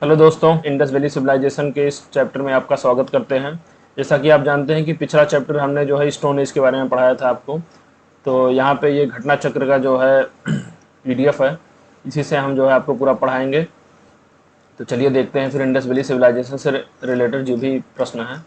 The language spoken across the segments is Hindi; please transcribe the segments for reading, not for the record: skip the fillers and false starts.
हेलो दोस्तों, इंडस वैली सिविलाइजेशन के इस चैप्टर में आपका स्वागत करते हैं। जैसा कि आप जानते हैं कि पिछला चैप्टर हमने जो है स्टोन एज के बारे में पढ़ाया था आपको। तो यहाँ पे ये घटना चक्र का जो है पीडीएफ है, इसी से हम जो है आपको पूरा पढ़ाएंगे। तो चलिए देखते हैं फिर इंडस वैली सिविलाइजेशन से रिलेटेड जो भी प्रश्न है।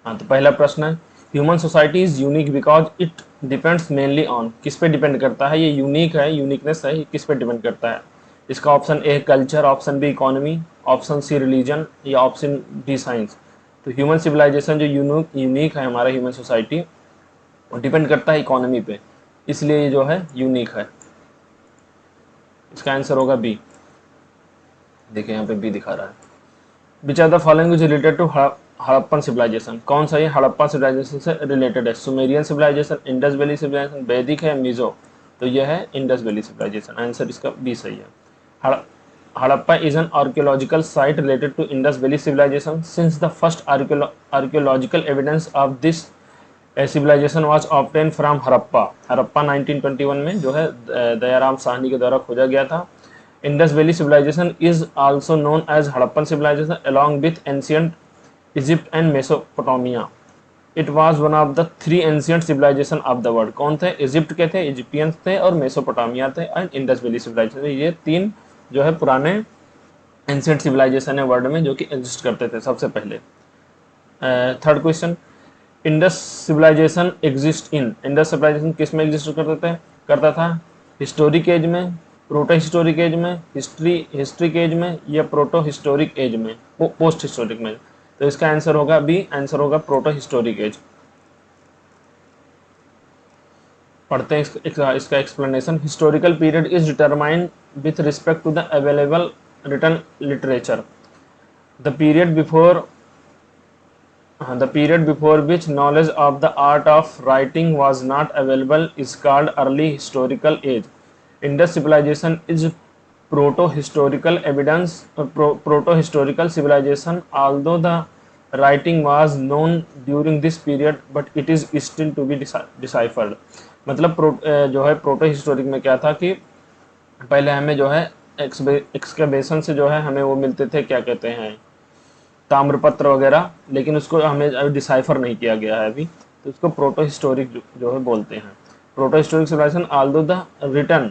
हाँ, तो पहला प्रश्न है, human society is unique because it depends mainly on. किस पे डिपेंड करता है? ये यूनिक है, यूनिकनेस है, ये किस पे डिपेंड करता है? इसका option A culture, option B economy, option C religion या ऑप्शन डी साइंस। तो ह्यूमन सिविलाइजेशन जो यूनिक है हमारा ह्यूमन सोसाइटी, वो डिपेंड करता है इकोनॉमी पे, इसलिए ये जो है यूनिक है। इसका आंसर होगा बी। देखिए यहाँ पे बी दिखा रहा है। Which are the following is related to Harappan civilisation. कौन सा ये हड़प्पा सिविलाइजेशन से रिलेटेड है? Sumerian civilisation, Indus valley civilisation, Vedic है, मिजो। तो यह है इंडस वैली सिविलाइजेशन। आंसर इसका बी सही है। Harappa is an archaeological site related to Indus valley civilisation since the first archaeological evidence of this civilisation was obtain from Harappa. Harappa 1921 में जो है दयाराम साहनी के द्वारा खोजा गया था। Indus Valley civilization is also known as Harappan civilization along with ancient Egypt and Mesopotamia. It was one of the three ancient civilization of the world. कौन थे? इजिप्ट के थे, इजिप्टियंस थे और मेसोपोटामिया थे, एंड इंडस वैली सिविलाइजेशन। ये तीन जो है पुराने एंशियंट सिविलाइजेशन है वर्ल्ड में जो कि एग्जिस्ट करते थे सबसे पहले। Third question, Indus civilisation exist in. Indus civilisation किस में एग्जिस्ट करता था? हिस्टोरिक एज में, प्रोटो हिस्टोरिक एज में, हिस्ट्रिक एज में या प्रोटो हिस्टोरिक एज में, पोस्ट हिस्टोरिक में। तो इसका आंसर होगा बी, आंसर होगा प्रोटो हिस्टोरिक एज। पढ़ते हैं इसका explanation. Historical period is determined with respect to the available written literature. The period before The period before which knowledge of the art of writing was not available is called early historical age. Indus civilization is proto-historical evidence, proto-historical civilization, although the writing was known during this period, but it is still to be deciphered. मतलब जो है प्रोटो हिस्टोरिक में क्या था कि पहले हमें जो है एक्सकेवेशन से जो है हमें वो मिलते थे, क्या कहते हैं, ताम्रपत्र वगैरह, लेकिन उसको हमें अभी डिसाइफर नहीं किया गया है अभी। तो उसको प्रोटो हिस्टोरिक जो है बोलते हैं। Proto historic civilisation although the return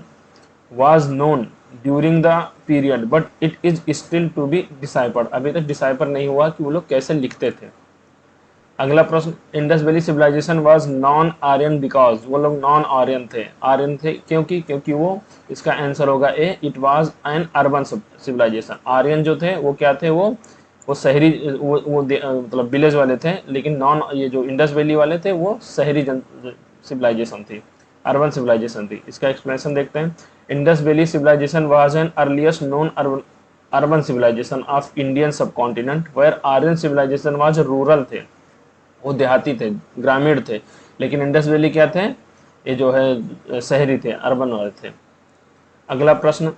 was known during the period but it is still to be deciphered. अभी तक डिसाइफर नहीं हुआ कि वो लोग कैसे लिखते थे। अगला प्रश्न, Indus valley civilisation was non Aryan because. वो लोग नॉन आर्यन थे क्योंकि वो, इसका आंसर होगा A, it was an urban civilisation. Aryan जो थे वो क्या थे? वो शहरी, वो मतलब विलेज वाले थे, लेकिन नॉन, ये जो इंडस वैली वाले थे वो शहरी सिविलाइजेशन थी, अर्बन सिविलाइजेशन थी। इसका एक्सप्लेनेशन देखते हैं। Indus valley civilisation was an earliest known urban civilisation of Indian subcontinent where Aryan civilisation was rural थे, वो देहाती थे, ग्रामीण थे, लेकिन इंडस वैली क्या थे? ये जो है शहरी थे, अर्बन वाले थे। अगला प्रश्न,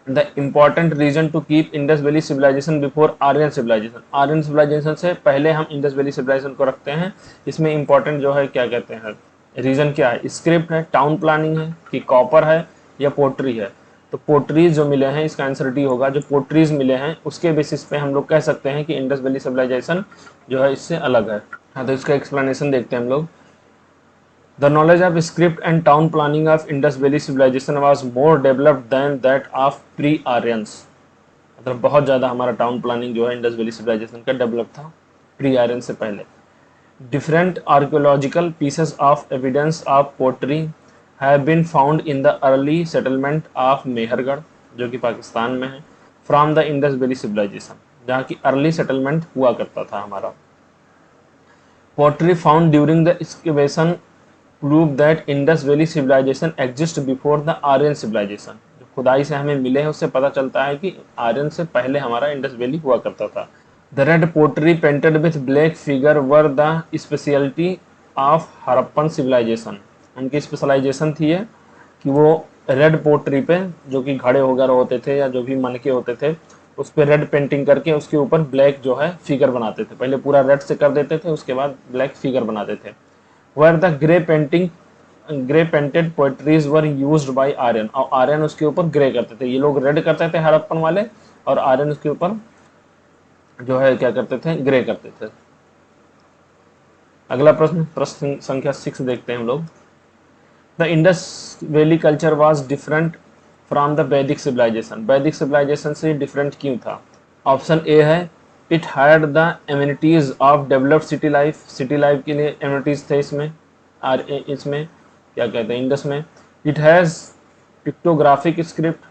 the important reason to keep Indus valley civilisation before Aryan civilisation. Aryan civilisation से पहले हम इंडस वैली सिविलाइजेशन को रखते हैं। इसमें इंपॉर्टेंट जो है क्या कहते हैं, रीजन क्या है? स्क्रिप्ट है, टाउन प्लानिंग है, कि कॉपर है या पोट्री है? तो पोट्रीज जो मिले हैं, इसका आंसर डी होगा। जो पोट्रीज मिले हैं उसके बेसिस पे हम लोग कह सकते हैं कि इंडस वैली सिविलाइजेशन जो है इससे अलग है। हाँ, तो इसका एक्सप्लेनेशन देखते हैं हम लोग। The knowledge of script and town planning of Indus Valley civilization was more developed than that of pre-Aryans. मतलब बहुत ज़्यादा हमारा टाउन प्लानिंग जो है इंडस वैली सिविलाइजेशन का डेवलप था प्री आर्यन से पहले। Different archaeological pieces of evidence of pottery have been found in the early settlement of Mehrgarh, जो कि पाकिस्तान में है, from the Indus valley civilisation, जहाँ की अर्ली सेटलमेंट हुआ करता था हमारा। Pottery found during the excavation prove that Indus valley civilisation exist before the Aryan civilisation. जो खुदाई से हमें मिले हैं उससे पता चलता है कि आर्यन से पहले हमारा इंडस वैली हुआ करता था। The red pottery painted with black figure were the speciality of Harappan civilisation. उनकी स्पेशलाइजेशन थी ये कि वो रेड पोट्री पे, जो कि घड़े वगैरह होते थे या जो भी मनके होते थे, उस पर रेड पेंटिंग करके उसके ऊपर ब्लैक जो है फिगर बनाते थे। पहले पूरा रेड से कर देते थे, उसके बाद ब्लैक फिगर बनाते थे। Where the grey painting grey painted potteries were used by Aryan, और आर्यन उसके ऊपर ग्रे करते थे। ये लोग रेड करते थे हड़प्पन वाले, और आर्यन उसके ऊपर जो है क्या करते थे, ग्रे करते थे। अगला प्रश्न, प्रश्न संख्या 6 देखते हैं हम लोग। The Indus valley culture was different from the वैदिक सिविलाइजेशन, वैदिक सिविलाइजेशन से डिफरेंट क्यों था? ऑप्शन ए है, it had the amenities of developed city life, city life के लिए एमिनिटीज थे इसमें, और इसमें क्या कहते हैं इंडस में। It has pictographic script,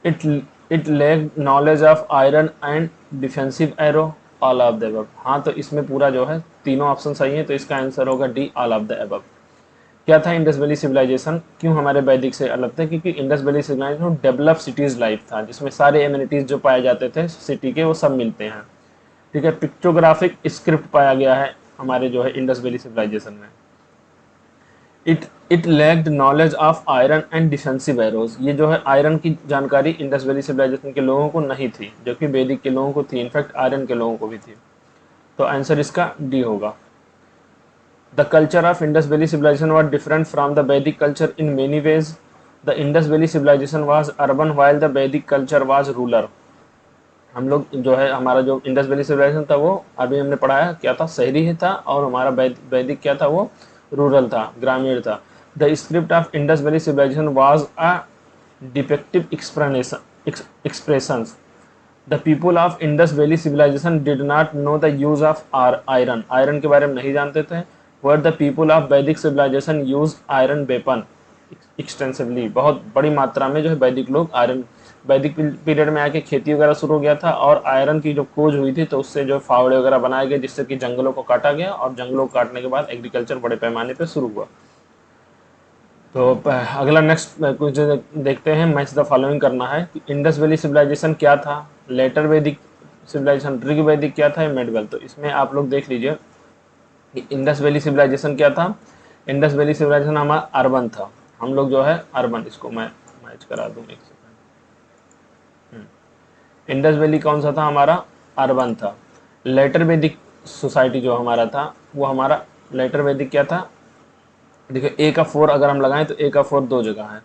it it lack knowledge of iron and defensive arrow, all of the above. हाँ, तो इसमें पूरा जो है तीनों ऑप्शन सही है, तो इसका आंसर होगा D, all of the above. क्या था इंडस वैली सिविलाइजेशन, क्यों हमारे वैदिक से अलग थे? क्योंकि Indus valley civilisation develop cities life था, जिसमें सारे एमिनिटीज जो पाए जाते थे सिटी के वो सब मिलते हैं। ठीक है, पिक्टोग्राफिक स्क्रिप्ट पाया गया है हमारे जो है इंडस वैली सिविलाइजेशन में। It lacked knowledge of iron and defensive arrows, ये जो है आयरन की जानकारी इंडस वैली सिविलाइजेशन के लोगों को नहीं थी, जो कि वैदिक के लोगों को थी, इनफैक्ट आयरन के लोगों को भी थी। तो आंसर इसका डी होगा। The culture of Indus valley civilisation was different from the Vedic culture in many ways, the Indus valley civilisation was urban while the Vedic culture was rural. हम लोग जो है हमारा जो इंडस वैली सिविलाइजेशन था वो अभी हमने पढ़ाया क्या था, शहरी ही था, और हमारा वैदिक क्या था, वो रूरल था, ग्रामीण था। The script of Indus valley civilisation was a depictive expressions, the people of Indus valley civilisation did not know the use of iron, iron के बारे में नहीं जानते थे। Were the people of Vedic civilisation use iron weapon extensively, बहुत बड़ी मात्रा में जो है वैदिक लोग आयरन, वैदिक पीरियड में आके खेती वगैरह शुरू हो गया था, और आयरन की जो खोज हुई थी तो उससे जो फावड़े वगैरह बनाए गए, जिससे कि जंगलों को काटा गया, और जंगलों को काटने के बाद एग्रीकल्चर बड़े पैमाने पर शुरू हुआ। तो अगला नेक्स्ट कुछ देखते हैं, मैच द फॉलोइंग करना है कि इंडस वैली सिविलाइजेशन क्या था, लेटर वैदिक सिविलाइजेशन, ऋग वैदिक क्या था, मेडवल। तो इसमें आप लोग देख लीजिए कि इंडस वैली सिविलाइजेशन क्या था। इंडस वैली सिविलाइजेशन हमारा अर्बन था, हम लोग जो है अर्बन, इसको मैं मैच करा दूं एक सेकंड। इंडस वैली कौन सा था हमारा, अर्बन था। लेटर वैदिक सोसाइटी जो हमारा था वो हमारा लेटर वैदिक क्या था, देखिए ए का 4 अगर हम लगाएं तो ए का 4 दो जगह है।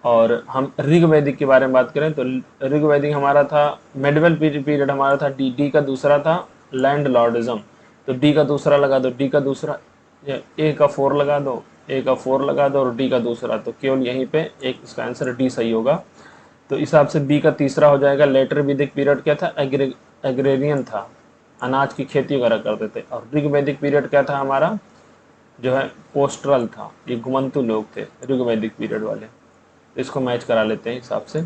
और हम ऋग वैदिक के बारे में बात करें तो ऋग वैदिक हमारा था, मेडिवल पीरियड हमारा था डी, डी का दूसरा था लैंड लॉर्डिज्म, तो डी का दूसरा लगा दो, डी का दूसरा, ए का 4 लगा दो, ए का 4 लगा दो, और डी का दूसरा, तो केवल यहीं पे एक इसका आंसर डी सही होगा। तो इस हिसाब से बी का तीसरा हो जाएगा। लेटर वैदिक पीरियड क्या था, एग्रेरियन था, अनाज की खेती वगैरह करते थे। और ऋग वैदिक पीरियड क्या था हमारा, जो है पोस्टरल था, ये घुमंतु लोग थे ऋग वैदिक पीरियड वाले। तो इसको मैच करा लेते हैं हिसाब से,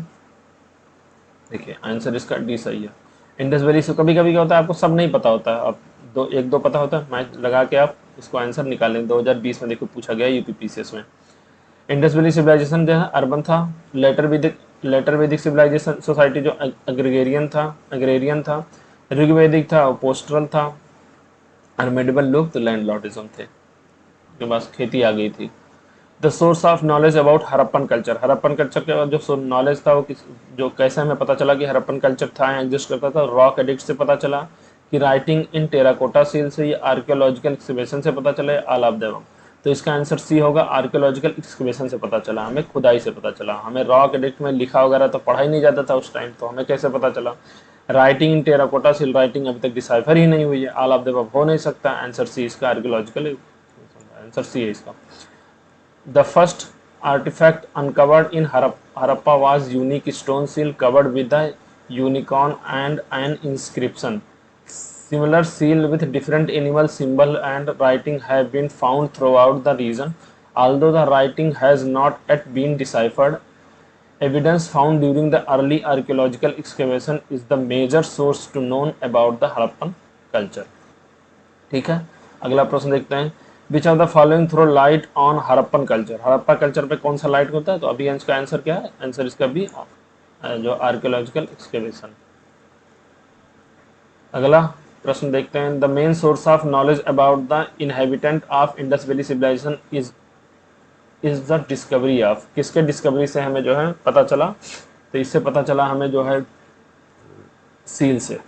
देखिए आंसर इसका डी सही है। इंडस वैली से कभी कभी क्या होता है आपको सब नहीं पता होता है, अब दो एक दो पता होता है, मैच लगा के आप इसको आंसर निकालें। 2020 में देखो पूछा गया यूपीपीसीएस में। इंडस वैली सिविलाइजेशन जो है अर्बन था, लेटर वैदिक सिविलाइजेशन सोसाइटी जो एग्रेरियन था, ऋग वैदिक था, पोस्टरल था, और मेडिवल लोग तो लैंडलॉर्डिज्म थे, के पास खेती आ गई थी। The source of knowledge about Harappan culture, Harappan culture का जो नॉलेज था वो जो कैसे हमें पता चला कि हड़प्पन कल्चर था, एग्जिस्ट करता था, रॉक एडिक्ट से पता चला, कि राइटिंग इन टेराकोटा सील से, या आर्कियोलॉजिकल एक्सकवेशन से पता चला, ऑल ऑफ देम। तो इसका आंसर सी होगा, आर्कियोलॉजिकल एक्सकवेशन से पता चला, हमें खुदाई से पता चला। हमें रॉक एडिक्ट में लिखा वगैरह तो पढ़ा ही नहीं जाता था उस टाइम, तो हमें कैसे पता चला। Writing in terracotta seal, writing अभी तक डिसाइफर ही नहीं हुई है, ऑल ऑफ देम हो नहीं सकता। आंसर सी इसका आर्कियोलॉजिकल, आंसर सी है इसका। The first artifact uncovered in Harappa was unique stone seal covered with a unicorn and an inscription. Similar seal with different animal symbol and writing have been found throughout the region. Although the writing has not yet been deciphered, evidence found during the early archaeological excavation is the major source to known about the Harappan culture. ठीक है, अगला प्रश्न देखते हैं। Which of the following throw light on Harappan culture, Harappa culture पे कौन सा लाइट होता है? तो अभी इसका आंसर क्या है, आंसर इसका भी जो आर्कियोलॉजिकल एक्सकेवेशन। अगला प्रश्न देखते हैं। The main source of knowledge about the inhabitant of Indus valley civilisation is the discovery of, किसके डिस्कवरी से हमें जो है पता चला? तो इससे पता चला हमें जो है सील से,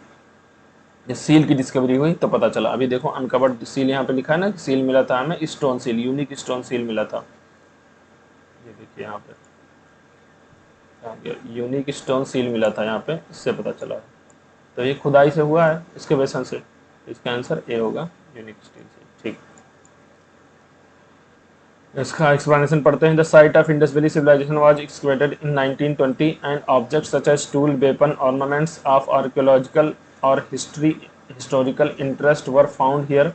जब सील की डिस्कवरी हुई तो पता चला। अभी देखो अनकवर्ड सील यहाँ पे लिखा है ना, सील मिला था हमें stone seal, unique stone seal मिला था। ये देखिए यहाँ पे यूनिक स्टोन सील मिला था यहाँ पे, इससे पता चला है। तो ये खुदाई से हुआ है इसके बेसन से, इसका आंसर ए होगा, यूनिक स्टील से। ठीक, इसका एक्सप्लेनेशन पढ़ते हैं। The site of Indus valley civilisation was excavated in 1920 and objects such as tool, weapon, ornaments of archaeological और historical interest were found here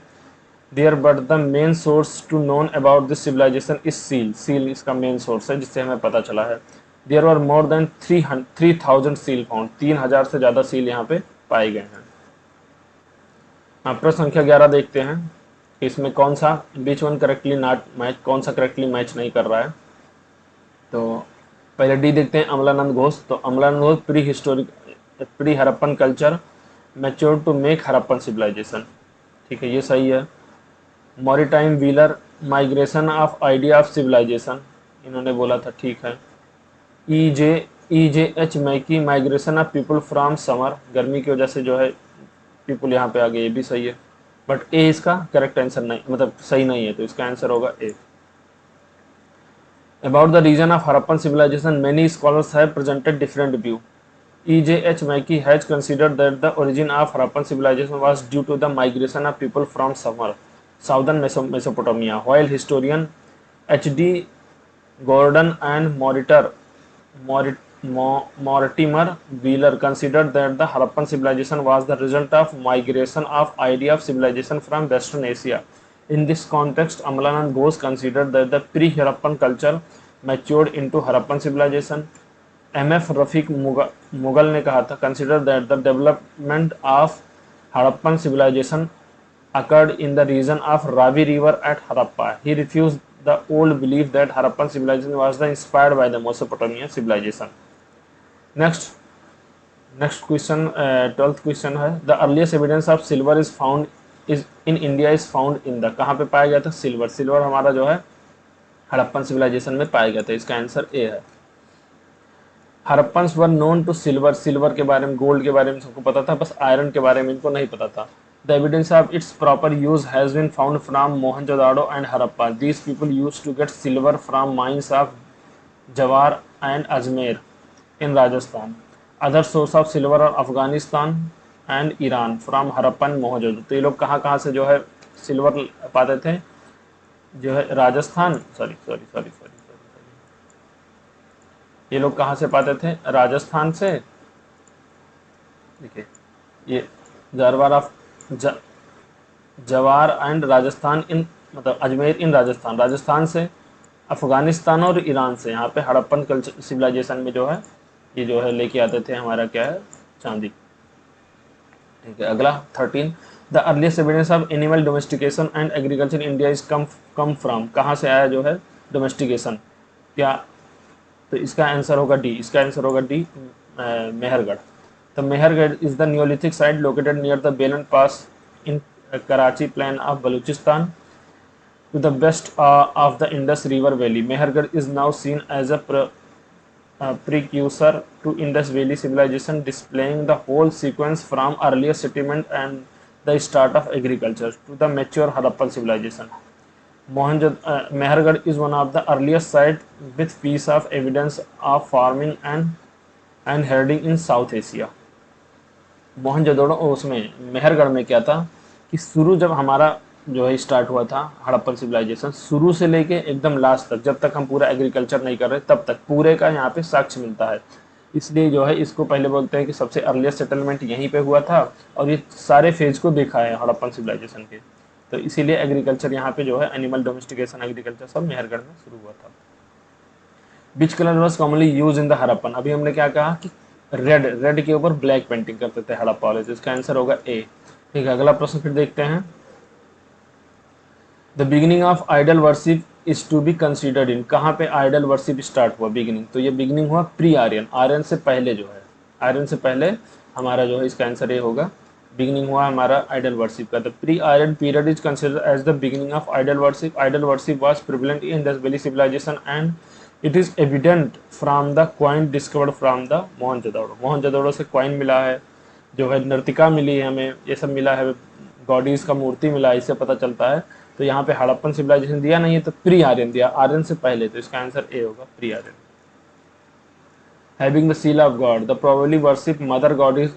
there, but the main source to know about this civilisation is seal. Seal इसका मेन सोर्स है जिससे हमें पता चला है। There were more than 3000 seal found, 3000 से ज़्यादा सील यहाँ पे पाए गए हैं। प्रश्न संख्या 11 देखते हैं, इसमें कौन सा बीच वन करेक्टली नॉट मैच, कौन सा करेक्टली मैच नहीं कर रहा है। तो पहले डी देखते हैं, अमलानंद घोष। तो Amalananda Ghosh pre Harappan culture mature to make Harappan civilisation, ठीक है, ये सही है। Mortimer Wheeler migration of idea of civilisation, इन्होंने बोला था, ठीक है। EJ Mackay migration of people from Sumer, गर्मी की वजह से जो है पीपल यहाँ पे आ गए, ये भी सही है। बट ए इसका करेक्ट आंसर नहीं, मतलब सही नहीं है, तो इसका आंसर होगा A. About the region of Harappan civilisation many scholars have presented different view. EJ Mackay has considered that the origin of Harappan civilisation was due to the migration of people from Sumer southern Mesopotamia, while historian HD Gordon and Mortimer Wheeler considered that the Harappan civilization was the result of migration of idea of civilization from Western Asia. In this context, Amlanand Ghosh considered that the pre-Harappan culture matured into Harappan civilization. MF Rafiq Mughal ने कहा था, considered that the development of Harappan civilization occurred in the region of Ravi River at Harappa. He refused the old belief that Harappan civilization was inspired by the Mesopotamian civilization. Next question, 12th question है, the earliest evidence of silver is found is in India is found in the, कहाँ पे पाया गया था सिल्वर? सिल्वर हमारा जो है हड़प्पन सिविलाइजेशन में पाया गया था, इसका आंसर ए है। Harappans were known to silver, silver के बारे में, गोल्ड के बारे में सबको पता था, बस आयरन के बारे में इनको नहीं पता था। The evidence of its proper use has been found from Mohenjo-daro and Harappa. These people used to get silver from mines of Jawar and Ajmer in Rajasthan. Other source of silver are Afghanistan and Iran from Harappa and Mohenjo-daro. तो ये लोग कहाँ से जो है सिल्वर पाते थे, जो है राजस्थान, सॉरी, ये लोग कहाँ से पाते थे? राजस्थान से। देखिए ये जवार एंड राजस्थान इन, मतलब अजमेर इन राजस्थान, राजस्थान से, अफगानिस्तान और ईरान से यहाँ पे हड़प्पन कल्चर सिविलाइजेशन में जो है ये जो है लेके आते थे हमारा क्या है, चांदी। ठीक है, अगला 13, the earliest evidence of animal domestication and agriculture India is come from, कहाँ से आया जो है डोमेस्टिकेशन, क्या? तो इसका आंसर होगा डी, इसका आंसर होगा D, Mehrgarh. The Mehergarh is the Neolithic site located near the Belan Pass in Karachi plain of Balochistan to the west of the Indus River Valley. Mehergarh is now seen as a precursor to Indus Valley civilization, displaying the whole sequence from earlier settlement and the start of agriculture to the mature Harappan civilization. Mehergarh is one of the earliest sites with piece of evidence of farming and herding in South Asia. Mohenjodaro उसमें मेहरगढ़ में क्या था कि शुरू जब हमारा जो है स्टार्ट हुआ था हड़प्पन सिविलाइजेशन, शुरू से लेके एकदम लास्ट तक, जब तक हम पूरा एग्रीकल्चर नहीं कर रहे तब तक पूरे का यहाँ पे साक्ष्य मिलता है। इसलिए जो है इसको पहले बोलते हैं कि सबसे अर्लीस्ट सेटलमेंट यहीं पे हुआ था और ये सारे फेज को देखा है हड़प्पन सिविलाइजेशन के, तो इसीलिए एग्रीकल्चर यहाँ पे जो है एनिमल डोमेस्टिकेशन एग्रीकल्चर सब मेहरगढ़ में शुरू हुआ था। Which colour was commonly use in the Harappan, अभी हमने क्या कहा कि रेड के ऊपर ब्लैक पेंटिंग करते थे हड़प्पा वाले, तो इसका आंसर होगा ए। ठीक है, अगला प्रश्न फिर देखते हैं। The beginning of idol worship is to be considered in, कहाँ पे आइडल वर्शिप स्टार्ट हुआ बिगिनिंग? तो ये बिगिनिंग हुआ प्री आर्यन, आर्यन से पहले जो है, आर्यन से पहले हमारा जो है इसका आंसर ये होगा, बिगिनिंग हुआ हमारा आइडल वर्शिप का। The pre Aryan period is considered as the beginning of idol worship. Idol worship was prevalent in Indus valley civilisation and it is evident from the coin discovered from the Mohenjodaro. Mohenjodaro से क्वाइन मिला है, जो है नर्तिका मिली है हमें, ये सब मिला है, गॉडीज का मूर्ति मिला है, इससे पता चलता है तो यहाँ पे हड़प्पन सिविलाइजेशन दिया नहीं है, तो प्री आर्यन दिया, आर्यन से पहले, तो इसका आंसर ए होगा, pre Aryan. Having the seal of God, the probably worship mother goddess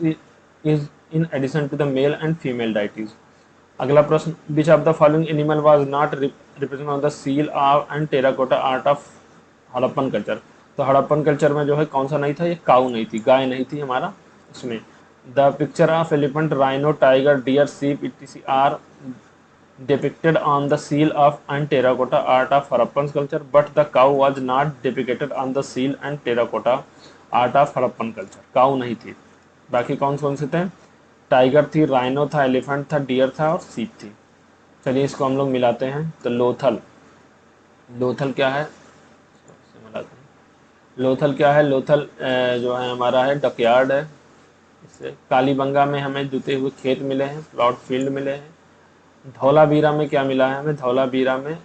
is in addition to the male and female deities. अगला प्रश्न, which of the following animal was not represented on the seal of and terracotta art of Harappan culture? तो हड़प्पन कल्चर में जो है कौन सा नहीं था, ये काऊ नहीं थी, गाय नहीं थी हमारा उसमें। The picture of elephant, rhino, tiger, deer, sheep etc are depicted on the seal of and terracotta art of Harappan culture, but the cow was not depicted on the seal and terracotta art of Harappan culture. काऊ नहीं थी। बाकी कौन से थे? टाइगर थी, राइनो था, एलिफेंट था, डियर था और सीप थी। चलिए इसको हम लोग मिलाते हैं। तो लोथल, लोथल क्या है, मिलाते हैं। लोथल क्या है? लोथल जो है हमारा है डकयार्ड है। इससे कालीबंगा में हमें जुते हुए खेत मिले हैं, प्लॉट फील्ड मिले हैं। धौलावीरा में क्या मिला है हमें? धौलावीरा में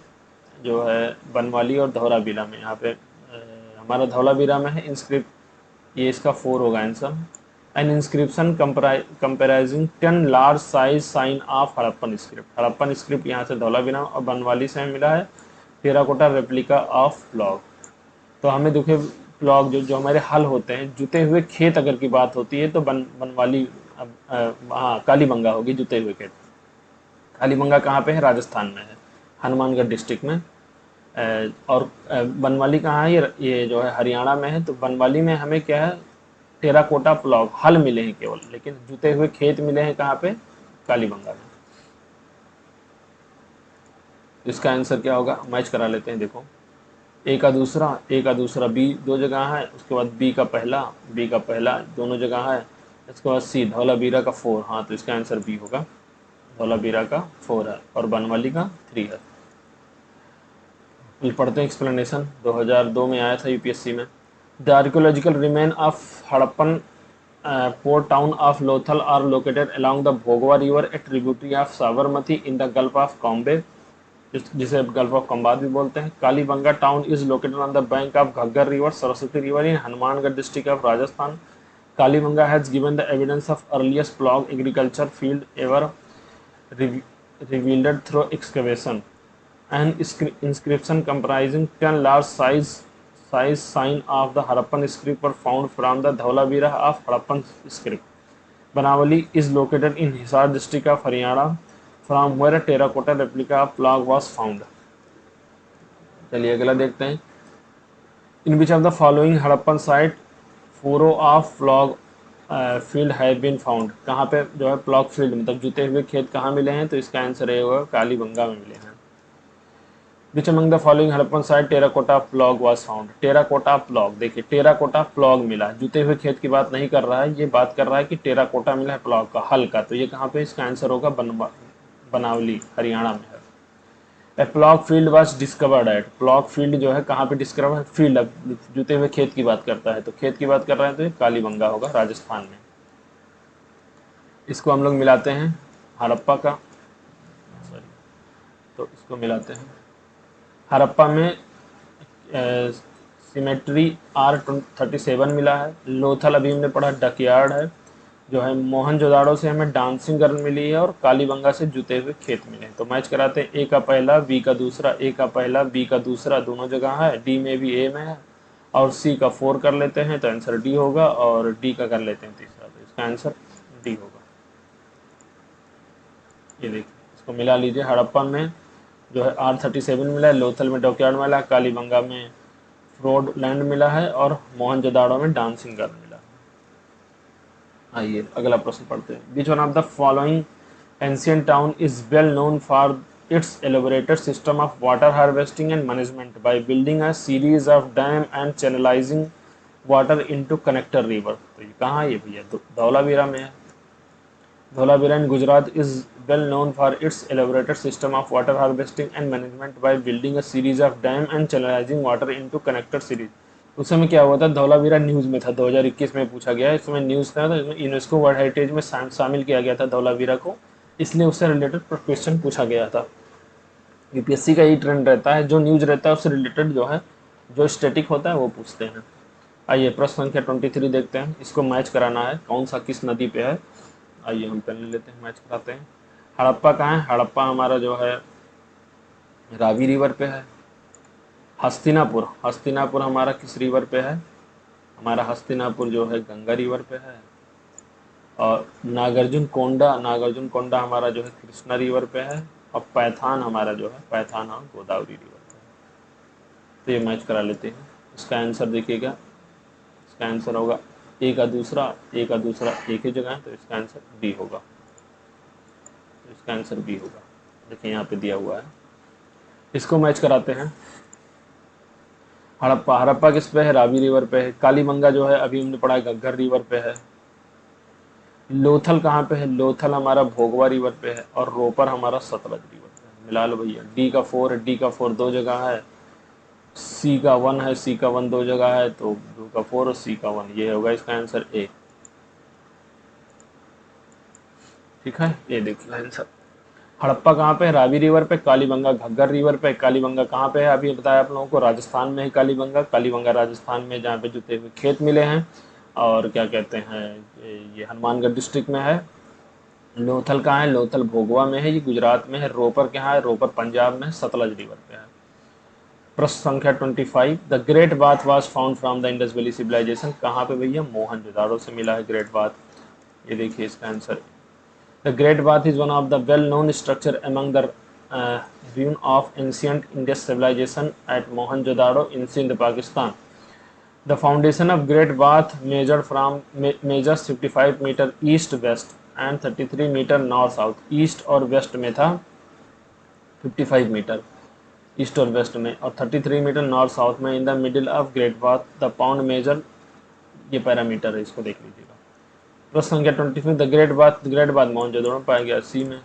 जो है बनवाली और धौलावीरा में, यहाँ पे हमारा धौलावीरा में है इंस्क्रिप्ट, ये इसका 4 होगा answer. An inscription comprising 10 large size sign of Harappan script. Harappan script यहाँ से धौलावीरा और बनवाली से मिला है। टेराकोटा रेप्लिका ऑफ प्लॉग, तो हमें दुखे प्लॉग जो हमारे हल होते हैं, जुते हुए खेत अगर की बात होती है तो बनवाली, हाँ कालीबंगा होगी जुते हुए खेत। कालीबंगा कहाँ पे है? राजस्थान में है, हनुमानगढ़ डिस्ट्रिक्ट में। और बनवाली कहाँ है? ये जो है हरियाणा में है। तो बनवाली में हमें क्या है? टेराकोटा प्लॉग हल मिले हैं केवल, लेकिन जुते हुए खेत मिले हैं कहाँ पे? कालीबंगा में। इसका आंसर क्या होगा? मैच करा लेते हैं। देखो ए का दूसरा बी दो जगह है, उसके बाद बी का पहला दोनों जगह है, इसके बाद सी धौलावीरा का 4। हाँ, तो इसका आंसर बी होगा, धौलावीरा का 4 है और बनवाली का 3 है। पढ़ते हैं एक्सप्लेनेशन, 2002 में आया था यूपीएससी में। The archaeological remain of Harappan port town of Lothal are located along the Bhogava river, a tributary of Sabarmati in the gulf of Cambay, जिसे गल्फ ऑफ कम्बाद भी बोलते हैं। Kalibangan town is located on the bank of Ghaggar river, Saraswati river in Hanumangarh district of Rajasthan. Kalibangan has given the evidence of earliest plough agriculture field ever revealed through excavation. An inscription comprising 10 large size sign of the Harappan script were found from the Dhaulavira of Harappan script. Banavali is located in Hisar district of Haryana, from where a terracotta replica of plug was found. चलिए अगला देखते हैं। In which of the following Harappan site furrow of plug field have been found? कहाँ पे जो है प्लॉग फील्ड, मतलब जुते हुए खेत कहाँ मिले हैं? तो इसका आंसर है होगा कालीबंगा में मिले हैं। Which among the following Harappan site terracotta plough was found? Terracotta plough, देखिए टेराकोटा प्लॉग मिला, जुते हुए खेत की बात नहीं कर रहा है, ये बात कर रहा है कि टेराकोटा मिला है प्लॉग का, हल का। तो ये कहाँ पे? इसका आंसर होगा बनावली, हरियाणा में है। A plough field was discovered at, plough field जो है कहाँ पे डिस्कवर है? फील्ड, जुते हुए खेत की बात करता है, तो खेत की बात कर रहा है तो ये कालीबंगा होगा, राजस्थान में। इसको हम लोग मिलाते हैं हड़प्पा का, सॉरी, तो इसको मिलाते हैं। हड़प्पा में सिमेट्री R37 मिला है। लोथल अभी हमने पढ़ा डकयार्ड है। जो है मोहनजोदाड़ो से हमें डांसिंग गर्ल मिली है और कालीबंगा से जुते हुए खेत मिले हैं। तो मैच कराते हैं, ए का पहला बी का दूसरा, ए का पहला बी का दूसरा दोनों जगह है, डी में भी ए में है, और सी का 4 कर लेते हैं तो आंसर डी होगा, और डी का कर लेते हैं तीसरा, तो इसका आंसर डी होगा। ये देखिए इसको मिला लीजिए। हड़प्पा में जो है R37 मिला है, लोथल में डॉकयार्ड मिला है, कालीबंगा में फ्रॉड लैंड मिला है और मोहनजोदाड़ो में डांसिंग गर्ल मिला है। आइए अगला प्रश्न पढ़ते हैं। विच one of the following ancient town is well known for it's elaborated system of water harvesting and management by building a series of dam and channelising water into connector river? तो ये कहाँ है? ये भैया धौलावीरा में है। Dholavira in Gujarat is well known for its elaborated system of water harvesting and management by building a series of dam and channelizing water into connected series. उस समय क्या हुआ था? धौलावीरा न्यूज़ में था, 2021 में पूछा गया है, इस समय न्यूज़ था, तो इसमें यूनेस्को वर्ल्ड हेरिटेज में शामिल किया गया था धौलावीरा को, इसलिए उससे रिलेटेड क्वेश्चन पूछा गया था। यूपीएससी का यही ट्रेंड रहता है, जो न्यूज़ रहता है उससे रिलेटेड जो है, जो स्टैटिक होता है वो पूछते हैं। आइए प्रश्न संख्या 23 देखते हैं। इसको मैच कराना है कौन सा किस नदी पे है। आइए हम पेन ले लेते हैं, मैच कराते हैं। हड़प्पा कहाँ है? हड़प्पा हमारा जो है रावी रिवर पे है। हस्तिनापुर, हस्तिनापुर हमारा किस रिवर पे है? हमारा हस्तिनापुर जो है गंगा रिवर पे है। और नागार्जुन कोंडा, नागार्जुन कोंडा हमारा जो है कृष्णा रिवर पे है। और पैथान हमारा जो है पैथान और गोदावरी रिवर पे है। तो ये मैच करा लेते हैं। इसका आंसर देखिएगा, इसका आंसर होगा ए का दूसरा, ए का दूसरा एक ही जगह है, तो इसका आंसर बी होगा। तो इसका आंसर बी होगा। देखिए यहाँ पे दिया हुआ है, इसको मैच कराते हैं। हड़प्पा, हड़प्पा किस पे है? रावी रिवर पे है। कालीबंगा जो है अभी हमने पढ़ा है घग्गर रिवर पे है। लोथल कहाँ पे है? लोथल हमारा भोगवा रिवर पे है। और रोपर हमारा सतलज रिवर पे है। मिला लो भैया, डी का 4 है, डी का 4 दो जगह है, सी का 1 है, सी का 1 दो जगह है, तो दो का 4 और सी का 1, ये होगा इसका आंसर ए। ठीक है, ये देखिए आंसर। हड़प्पा कहाँ पे है? रावी रिवर पे। कालीबंगा घग्गर रिवर पे। कालीबंगा कहाँ पे है? अभी बताया आप लोगों को, राजस्थान में है कालीबंगा। कालीबंगा राजस्थान में, जहाँ पे जुते हुए खेत मिले हैं। और क्या कहते हैं, ये हनुमानगढ़ डिस्ट्रिक्ट में है। लोथल कहाँ है? लोथल भोगवा में है, ये गुजरात में है। रोपर कहाँ है? रोपर पंजाब में है, सतलज रिवर पे है। प्रश्न संख्या 25, the great bath was found from the Indus valley civilisation. कहाँ पे भैया? मोहनजोदाड़ो से मिला है ग्रेट बाथ। ये देखिए इसका answer. The great bath is one of the well known structure among the ruin of ancient Indus civilization at Mohenjo-daro in Sindh, Pakistan. The foundation of Great Bath measures 55 metre east west and 33 metre north south. East और वेस्ट में था 55 मीटर ईस्ट और वेस्ट में, और 33 मीटर नॉर्थ साउथ में। In the middle of great bath the pound major, ये पैरामीटर है, इसको देख लीजिएगा। प्रश्न संख्या 25, ग्रेट बाथ मोहनजोदड़ो पाया गया सी में।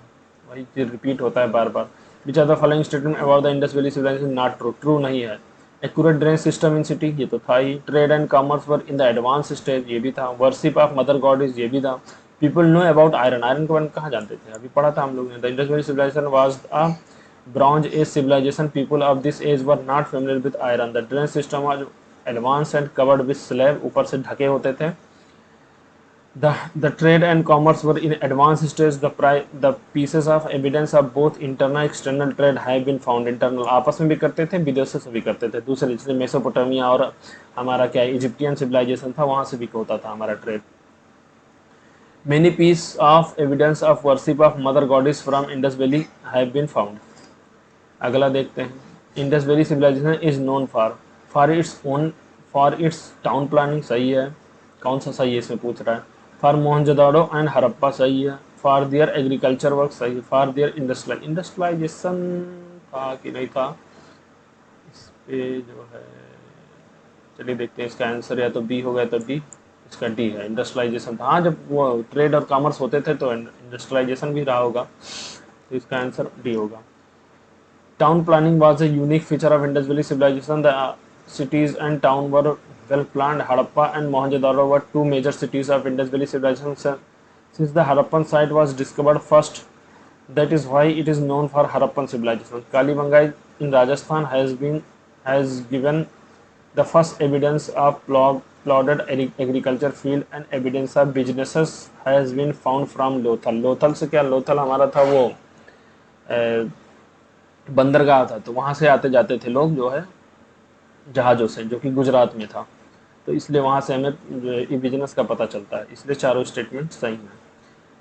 वही चीज रिपीट होता है बार बार। Which are the following statement about the Indus valley civilisation not true? True नहीं है। Accurate drain system in city, ये तो था ही। Trade and commerce were in the advance stage, ये भी था। वर्शिप ऑफ मदर गॉडेस, ये भी था। People know about iron, iron के बारे में कहाँ जानते थे? अभी पढ़ा था हम लोग ने। The Indus valley civilisation was a bronze age civilisation, people of this age were not familiar with iron. The drain system was advance and covered with slab, ऊपर से ढके होते थे। The trade and commerce were in advanced stage. The pieces of evidence of both internal and external trade have been found. Internal आपस में भी करते थे, विदेशों से भी करते थे। दूसरे जैसे मेसोपोटामिया और हमारा क्या इजिप्टियन सिविलाइजेशन था, वहाँ से भी होता था हमारा trade. Many pieces of evidence of worship of mother goddess from Indus Valley have been found. अगला देखते हैं। Indus valley civilisation is known for its town planning, सही है। कौन सा सही है इसमें पूछ रहा है? फॉर मोहनजोदाड़ो एंड हड़प्पा, सही है। फॉर दियर एग्रीकल्चर वर्क, सही है। फॉर दियर इंडस्ट्रियलाइजेशन था कि नहीं था? इस पे जो है, चलिए देखते हैं इसका आंसर, या तो बी हो गया तो डी। इसका डी है, इंडस्ट्रियलाइजेशन था। हाँ, जब वो ट्रेड और कॉमर्स होते थे तो इंडस्ट्रियलाइजेशन भी रहा होगा, तो इसका आंसर डी होगा। Town planning was a unique feature of Indus Valley civilization. The cities and town were well planned. Harappa and Mohenjo-daro were two major cities of Indus Valley civilization. Since the Harappan site was discovered first, that is why it is known for Harappan civilization. Kalibanga in Rajasthan has given the first evidence of plotted agriculture field, and evidence of businesses has been found from Lothal. Lothal से क्या? Lothal हमारा था वो बंदरगाह था, तो वहाँ से आते जाते थे लोग जो है जहाज़ों से, जो कि गुजरात में था। तो इसलिए वहाँ से हमें ई बिजनेस का पता चलता है। इसलिए चारों स्टेटमेंट सही हैं।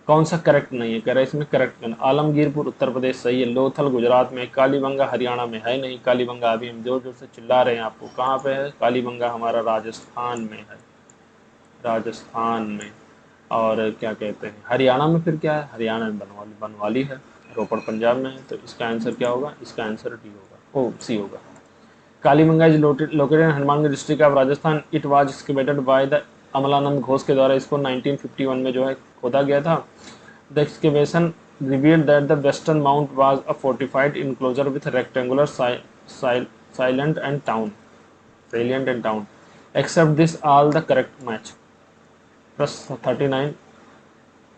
कौन सा करेक्ट नहीं है? कह रहा है इसमें करेक्ट करना। आलमगीरपुर उत्तर प्रदेश सही है। लोथल गुजरात में। कालीबंगा हरियाणा में है नहीं। कालीबंगा अभी हम जोर जोर से चिल्ला रहे हैं आपको, कहाँ पे है? कालीबंगा हमारा राजस्थान में है, राजस्थान में। और क्या कहते हैं हरियाणा में? फिर क्या है? हरियाणा में बनवाली, बनवाली है। रोपड़ पंजाब में है। तो इसका आंसर क्या होगा? इसका आंसर डी होगा, ओ सी होगा। Kalibanga is located in Hanumangarh district of Rajasthan. It was excavated by the Amalananda Ghosh के द्वारा इसको 1951 में जो है खोदा गया था। The excavation revealed that the western mount was a fortified enclosure with rectangular silent and town except this all the correct match. Plus 39,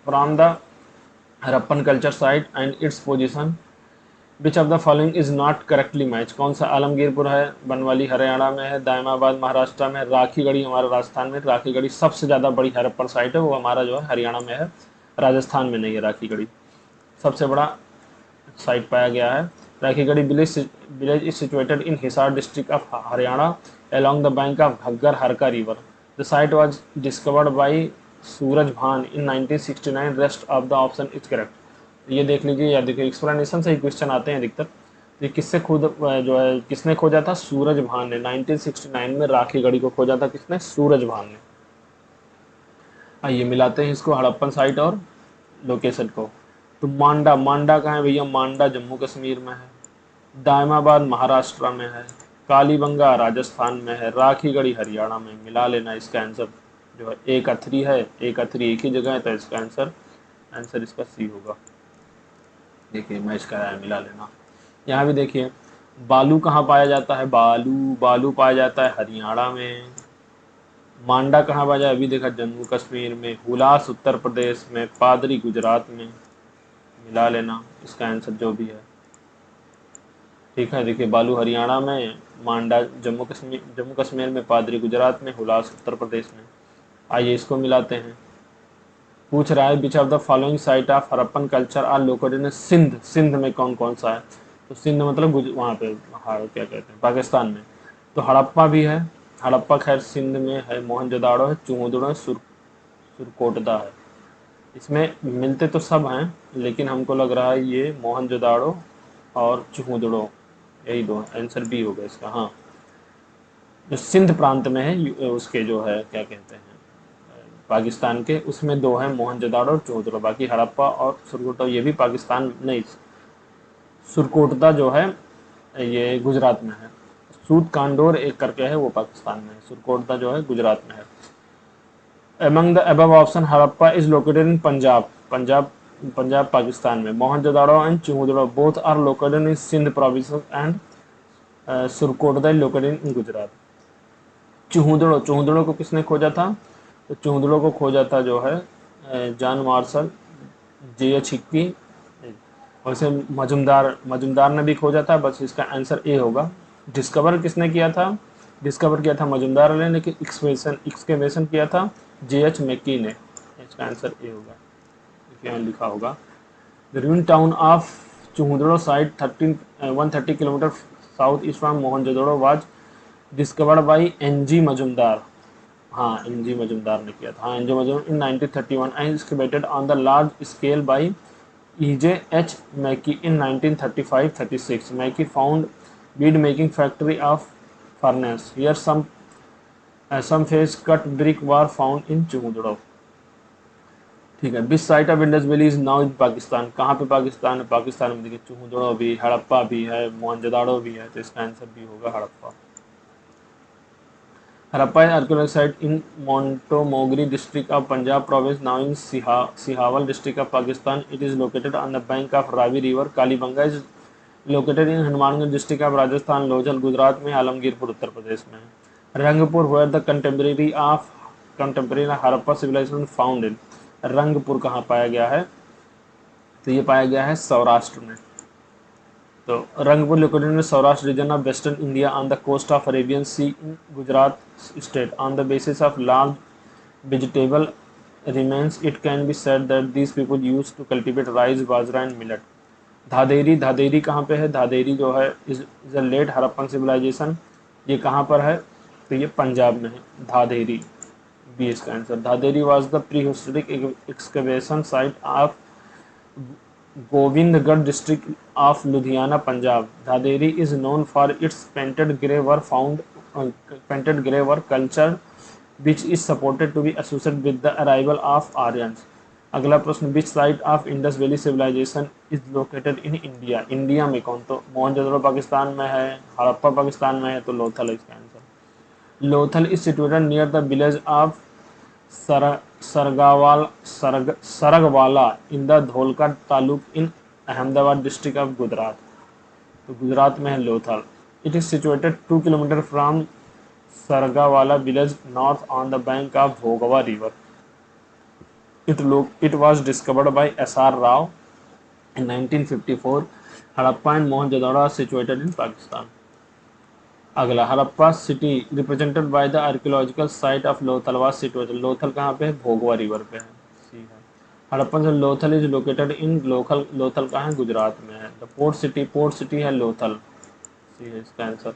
from the Harappan culture site and its position, which of the following is not correctly matched? कौन सा? आलमगीरपुर है, बनवाली हरियाणा में है, दायमाबाद महाराष्ट्र में, राखीगढ़ी हमारा राजस्थान में। राखीगढ़ी सबसे ज़्यादा बड़ी हरप्पन साइट है, वो हमारा जो है हरियाणा में है, राजस्थान में नहीं है। राखीगढ़ी सबसे बड़ा साइट पाया गया है Rakhigarhi village is situated in Hisar district of Haryana along the bank of Ghaggar Harka river. The site was discovered by सूरज भान in 1969. Rest of the option is correct. ये देख लीजिए, या देखिए एक्सप्लेनेशन से ही क्वेश्चन आते हैं अधिकतर। ये किससे जो है किसने खोजा था? सूरज भान ने 1969 में राखीगढ़ी को खोजा था। किसने? सूरज भान ने। आइए मिलाते हैं इसको हड़प्पन साइट और लोकेशन को। तो मांडा, मांडा कहाँ है भैया? मांडा जम्मू कश्मीर में है। दायमाबाद महाराष्ट्र में है। कालीबंगा राजस्थान में है। राखीगढ़ी हरियाणा में। मिला लेना, इसका आंसर जो है ए का 3 है। ए का 3 एक ही जगह है, तो इसका आंसर इसका सी होगा। देखिए मैच कराया, मिला लेना। यहाँ भी देखिए बालू कहाँ पाया जाता है? बालू पाया जाता है हरियाणा में। मांडा कहाँ पाया जाता है? अभी देखा जम्मू कश्मीर में। हुलास उत्तर प्रदेश में। पादरी गुजरात में। मिला लेना, इसका आंसर जो भी है ठीक है। देखिए बालू हरियाणा में, मांडा जम्मू कश्मीर में, पादरी गुजरात में, हुलास उत्तर प्रदेश में। आइए इसको मिलाते हैं। पूछ रहा है which of the following site of Harappan culture are located in Sindh. Sindh में कौन कौन सा है? तो सिंध मतलब वहाँ पे, हाँ क्या कहते हैं, पाकिस्तान में। तो हड़प्पा भी है। हड़प्पा खैर सिंध में है। मोहनजोदाड़ो है, चुहदड़ो है, सुरकोटदा है। इसमें मिलते तो सब हैं, लेकिन हमको लग रहा है ये मोहनजोदाड़ो और चुहदड़ो, यही दो आंसर बी होगा इसका। हाँ, जो सिंध प्रांत में है उसके जो है क्या कहते हैं पाकिस्तान के, उसमें दो हैं, मोहनजोदाड़ो और चौधरी। बाकी हड़प्पा और सुरकोटदा ये भी पाकिस्तान नहीं, सुरकोटदा जो है ये गुजरात में है। सूद कांडोर एक करके है, वो पाकिस्तान में है। सुरकोटदा जो है गुजरात में है। Among the above option Harappa is located in Punjab Pakistan में। Mohenjodaro and Chanhudaro both are located in Sindh province and Surkotada located in Gujarat. Chanhudaro को किसने खोजा था? तो चुहदड़ो को खोजा था जो है जॉन मार्शल, J.H. हिक्की। वैसे मजुमदार ने भी खोजा था, बस इसका आंसर ए होगा। डिस्कवर किसने किया था? डिस्कवर किया था मजुमदार ने, लेकिन एक्सकेवेशन किया था J.H. मैकी ने। इसका आंसर ए होगा, यहाँ लिखा होगा। The ruin town of Chanhudaro site 130 kilometre south east from Mohenjodaro was discovered by N.G. Majumdar. हाँ, N.G. मजुमदार ने किया था। हाँ, N.G. Majumdar in 1931 and excavated on the large scale by E.J.H. Mackay in 1935-36. Mackay found bead making factory of furnace. Here some face cut brick were found in चुहदड़ो। ठीक है। विच site of Indus valley is now in Pakistan. कहाँ पे पाकिस्तान है? पाकिस्तान में देखिए चुहदड़ो भी, हड़प्पा भी है, मोहनजोदाड़ो भी है, तो इसका आंसर भी होगा Harappa. Harappa is archaeological site in Montomoggry district of Punjab province, now in Sihawal district of Pakistan. It is located on the bank of Ravi River. Kalibanga is located in Hanumangarh district of Rajasthan. Lohjal Gujarat में, आलमगीरपुर उत्तर प्रदेश में। Rangpur where the contemporary Harappa civilization found in। Rangpur कहाँ पाया गया है? तो ये पाया गया है सौराष्ट्र में। तो Rangpur located in Saurashtra region of western India on the coast of Arabian sea in Gujarat state on the basis of large vegetable remains it can be said that these people use to cultivate rice, bajra and millet. Dhadheri कहाँ पे है? धादेरी जो है is a late Harappan civilisation. ये कहाँ पर है? तो ये पंजाब में है। धादेरी बी इसका आंसर। Dhadheri was the pre historic excavation site of Govindgarh district of Ludhiana Punjab. Dhadheri is known for its painted grey work culture which is supported to be associated with the arrival of Aryans. अगला प्रश्न, which site of Indus valley civilisation is located in India. India में कौन? तो मोहनजोदड़ो पाकिस्तान में है, हड़प्पा पाकिस्तान में है, तो लोथल है इसका answer. Lothal is situated near the village of Saragwala in the Dholka taluk in Ahmedabad district of Gujarat. तो गुजरात में है Lothal. It is situated 2 kilometre from Saragwala village north on the bank of Bhogava river. It was discovered by S.R. Rao in 1954. Harappa and Mohenjo-daro are situated in Pakistan. अगला, Harappa city represented by the archaeological site of Lothal was situated. Lothal कहाँ पे है? भोगवा रिवर पे है, सी है। हड़प्पन से लोथल इज लोकेटेड इन लोथल कहाँ है, गुजरात में है। द पोर्ट सिटी है लोथल, सी है इसका answer.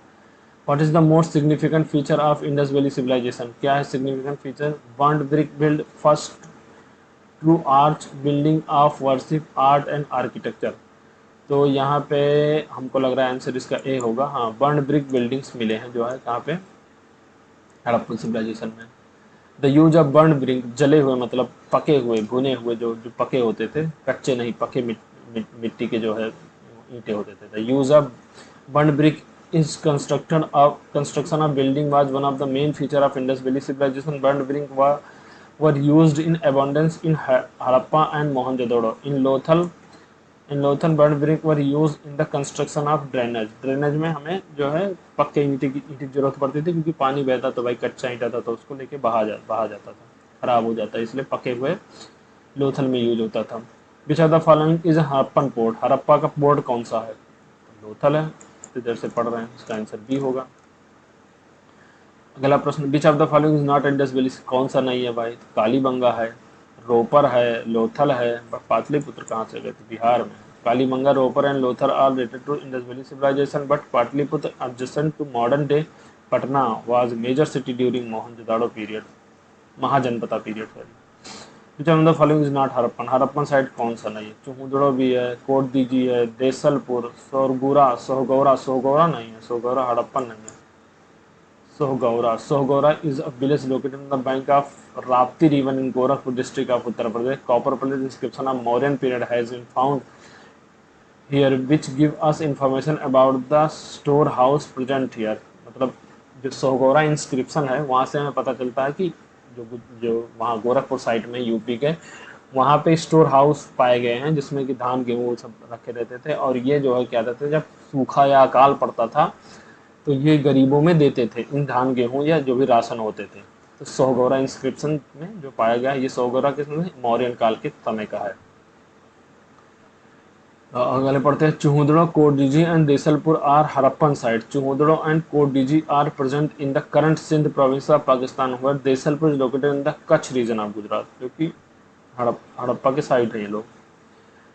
What is the most significant feature of Indus valley civilisation, क्या है significant feature, burned brick build first true arch building of worship art and architecture. तो यहाँ पे हमको लग रहा है आंसर इसका ए होगा, हाँ बर्न्ड ब्रिक बिल्डिंग्स मिले हैं जो है कहाँ पे, हड़प्पन सिविलाइजेशन में। The use of burn brick, जले हुए मतलब पके हुए भुने हुए, जो जो पके होते थे, कच्चे नहीं पके मिट्टी के जो है ईंटें होते थे। The use of burn brick is construction of building was one of the main feature of Indus valley civilisation. Burn brick were used in abundance in Harappa and Mohenjodaro. In Lothal burn brick were use in the construction of drainage. Drainage में हमें जो है पक्के ईंटे की जरूरत पड़ती थी, क्योंकि पानी बहता तो भाई कच्चा ईंटा था तो उसको लेके बहा जाता था, खराब हो जाता, इसलिए पके हुए लोथल में यूज होता था। Which are the following is Harappan port, Harappa का पोर्ट कौन सा है, लोथल है, तो इधर से पढ़ रहे हैं, इसका आंसर बी होगा। अगला प्रश्न, which of the following is not Indus valley, कौन सा नहीं है भाई, तो कालीबंगा है, रोपर है, लोथल है, पाटलिपुत्र कहाँ से गए, तो बिहार में। Kalibanga, Ropar and Lothal are related to Indus valley civilisation, but Pataliputra adjacent to modern day Patna was major city during Mohenjo-daro period, Mahajanapada period है। Which of the following is not Harappan, Harappan site कौन सा नहीं है, चुहुदड़ो भी है, कोटदीजी है, देसलपुर, सोरगुरा, सोहगौरा, सोहगौरा नहीं है, सोहगौरा हड़प्पन नहीं है। Sohgaura is a village located on the bank of Rapti River in Gorakhpur district of Uttar Pradesh. Copper plate inscription of Mauryan period has been found here, which give us information about the storehouse present here. मतलब जो सोहगौरा इंस्क्रिप्शन है वहाँ से हमें पता चलता है कि जो वहाँ गोरखपुर साइड में यूपी के, वहाँ पे स्टोर हाउस पाए गए हैं जिसमें कि धान गेहूँ सब रखे रहते थे, और ये जो है क्या कहते थे, जब सूखा या अकाल पड़ता था तो ये गरीबों में देते थे इन धान गेहूँ या जो भी राशन होते थे। तो सोहगौरा इंस्क्रिप्शन में जो पाया गया है, ये सोहगौरा किसमें, मौर्यन काल के समय का है। अगले पढ़ते हैं, Chanhudaro, Kotdiji and Desalpur are Harappan site. Chanhudaro and Kotdiji are present in the current Sindh province of Pakistan, हुआ Desalpur is located in the Kachchh region of Gujarat, जो कि हड़प्पा के साइड है ये लोग।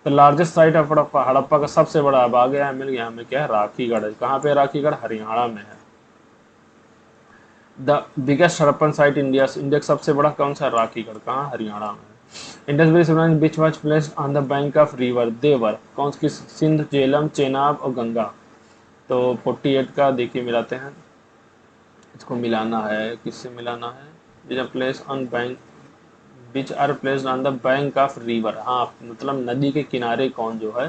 The largest site of Harappa, Harappa का सबसे बड़ा अब आ गया है मिल गया हमें, क्या है, राखीगढ़ है। कहाँ पे राखीगढ़, हरियाणा में है। The biggest Harappan site India, India का सबसे बड़ा कौन सा, राखीगढ़, कहाँ, हरियाणा में। Indus valley civilisation which was placed on the bank of river देवर, कौन सी, सिंध, झेलम, चेनाब और गंगा। तो 48 का देखिए मिलाते हैं, इसको मिलाना है, किससे मिलाना है, which are placed on bank, which are placed on the bank of river, हाँ मतलब नदी के किनारे कौन जो है,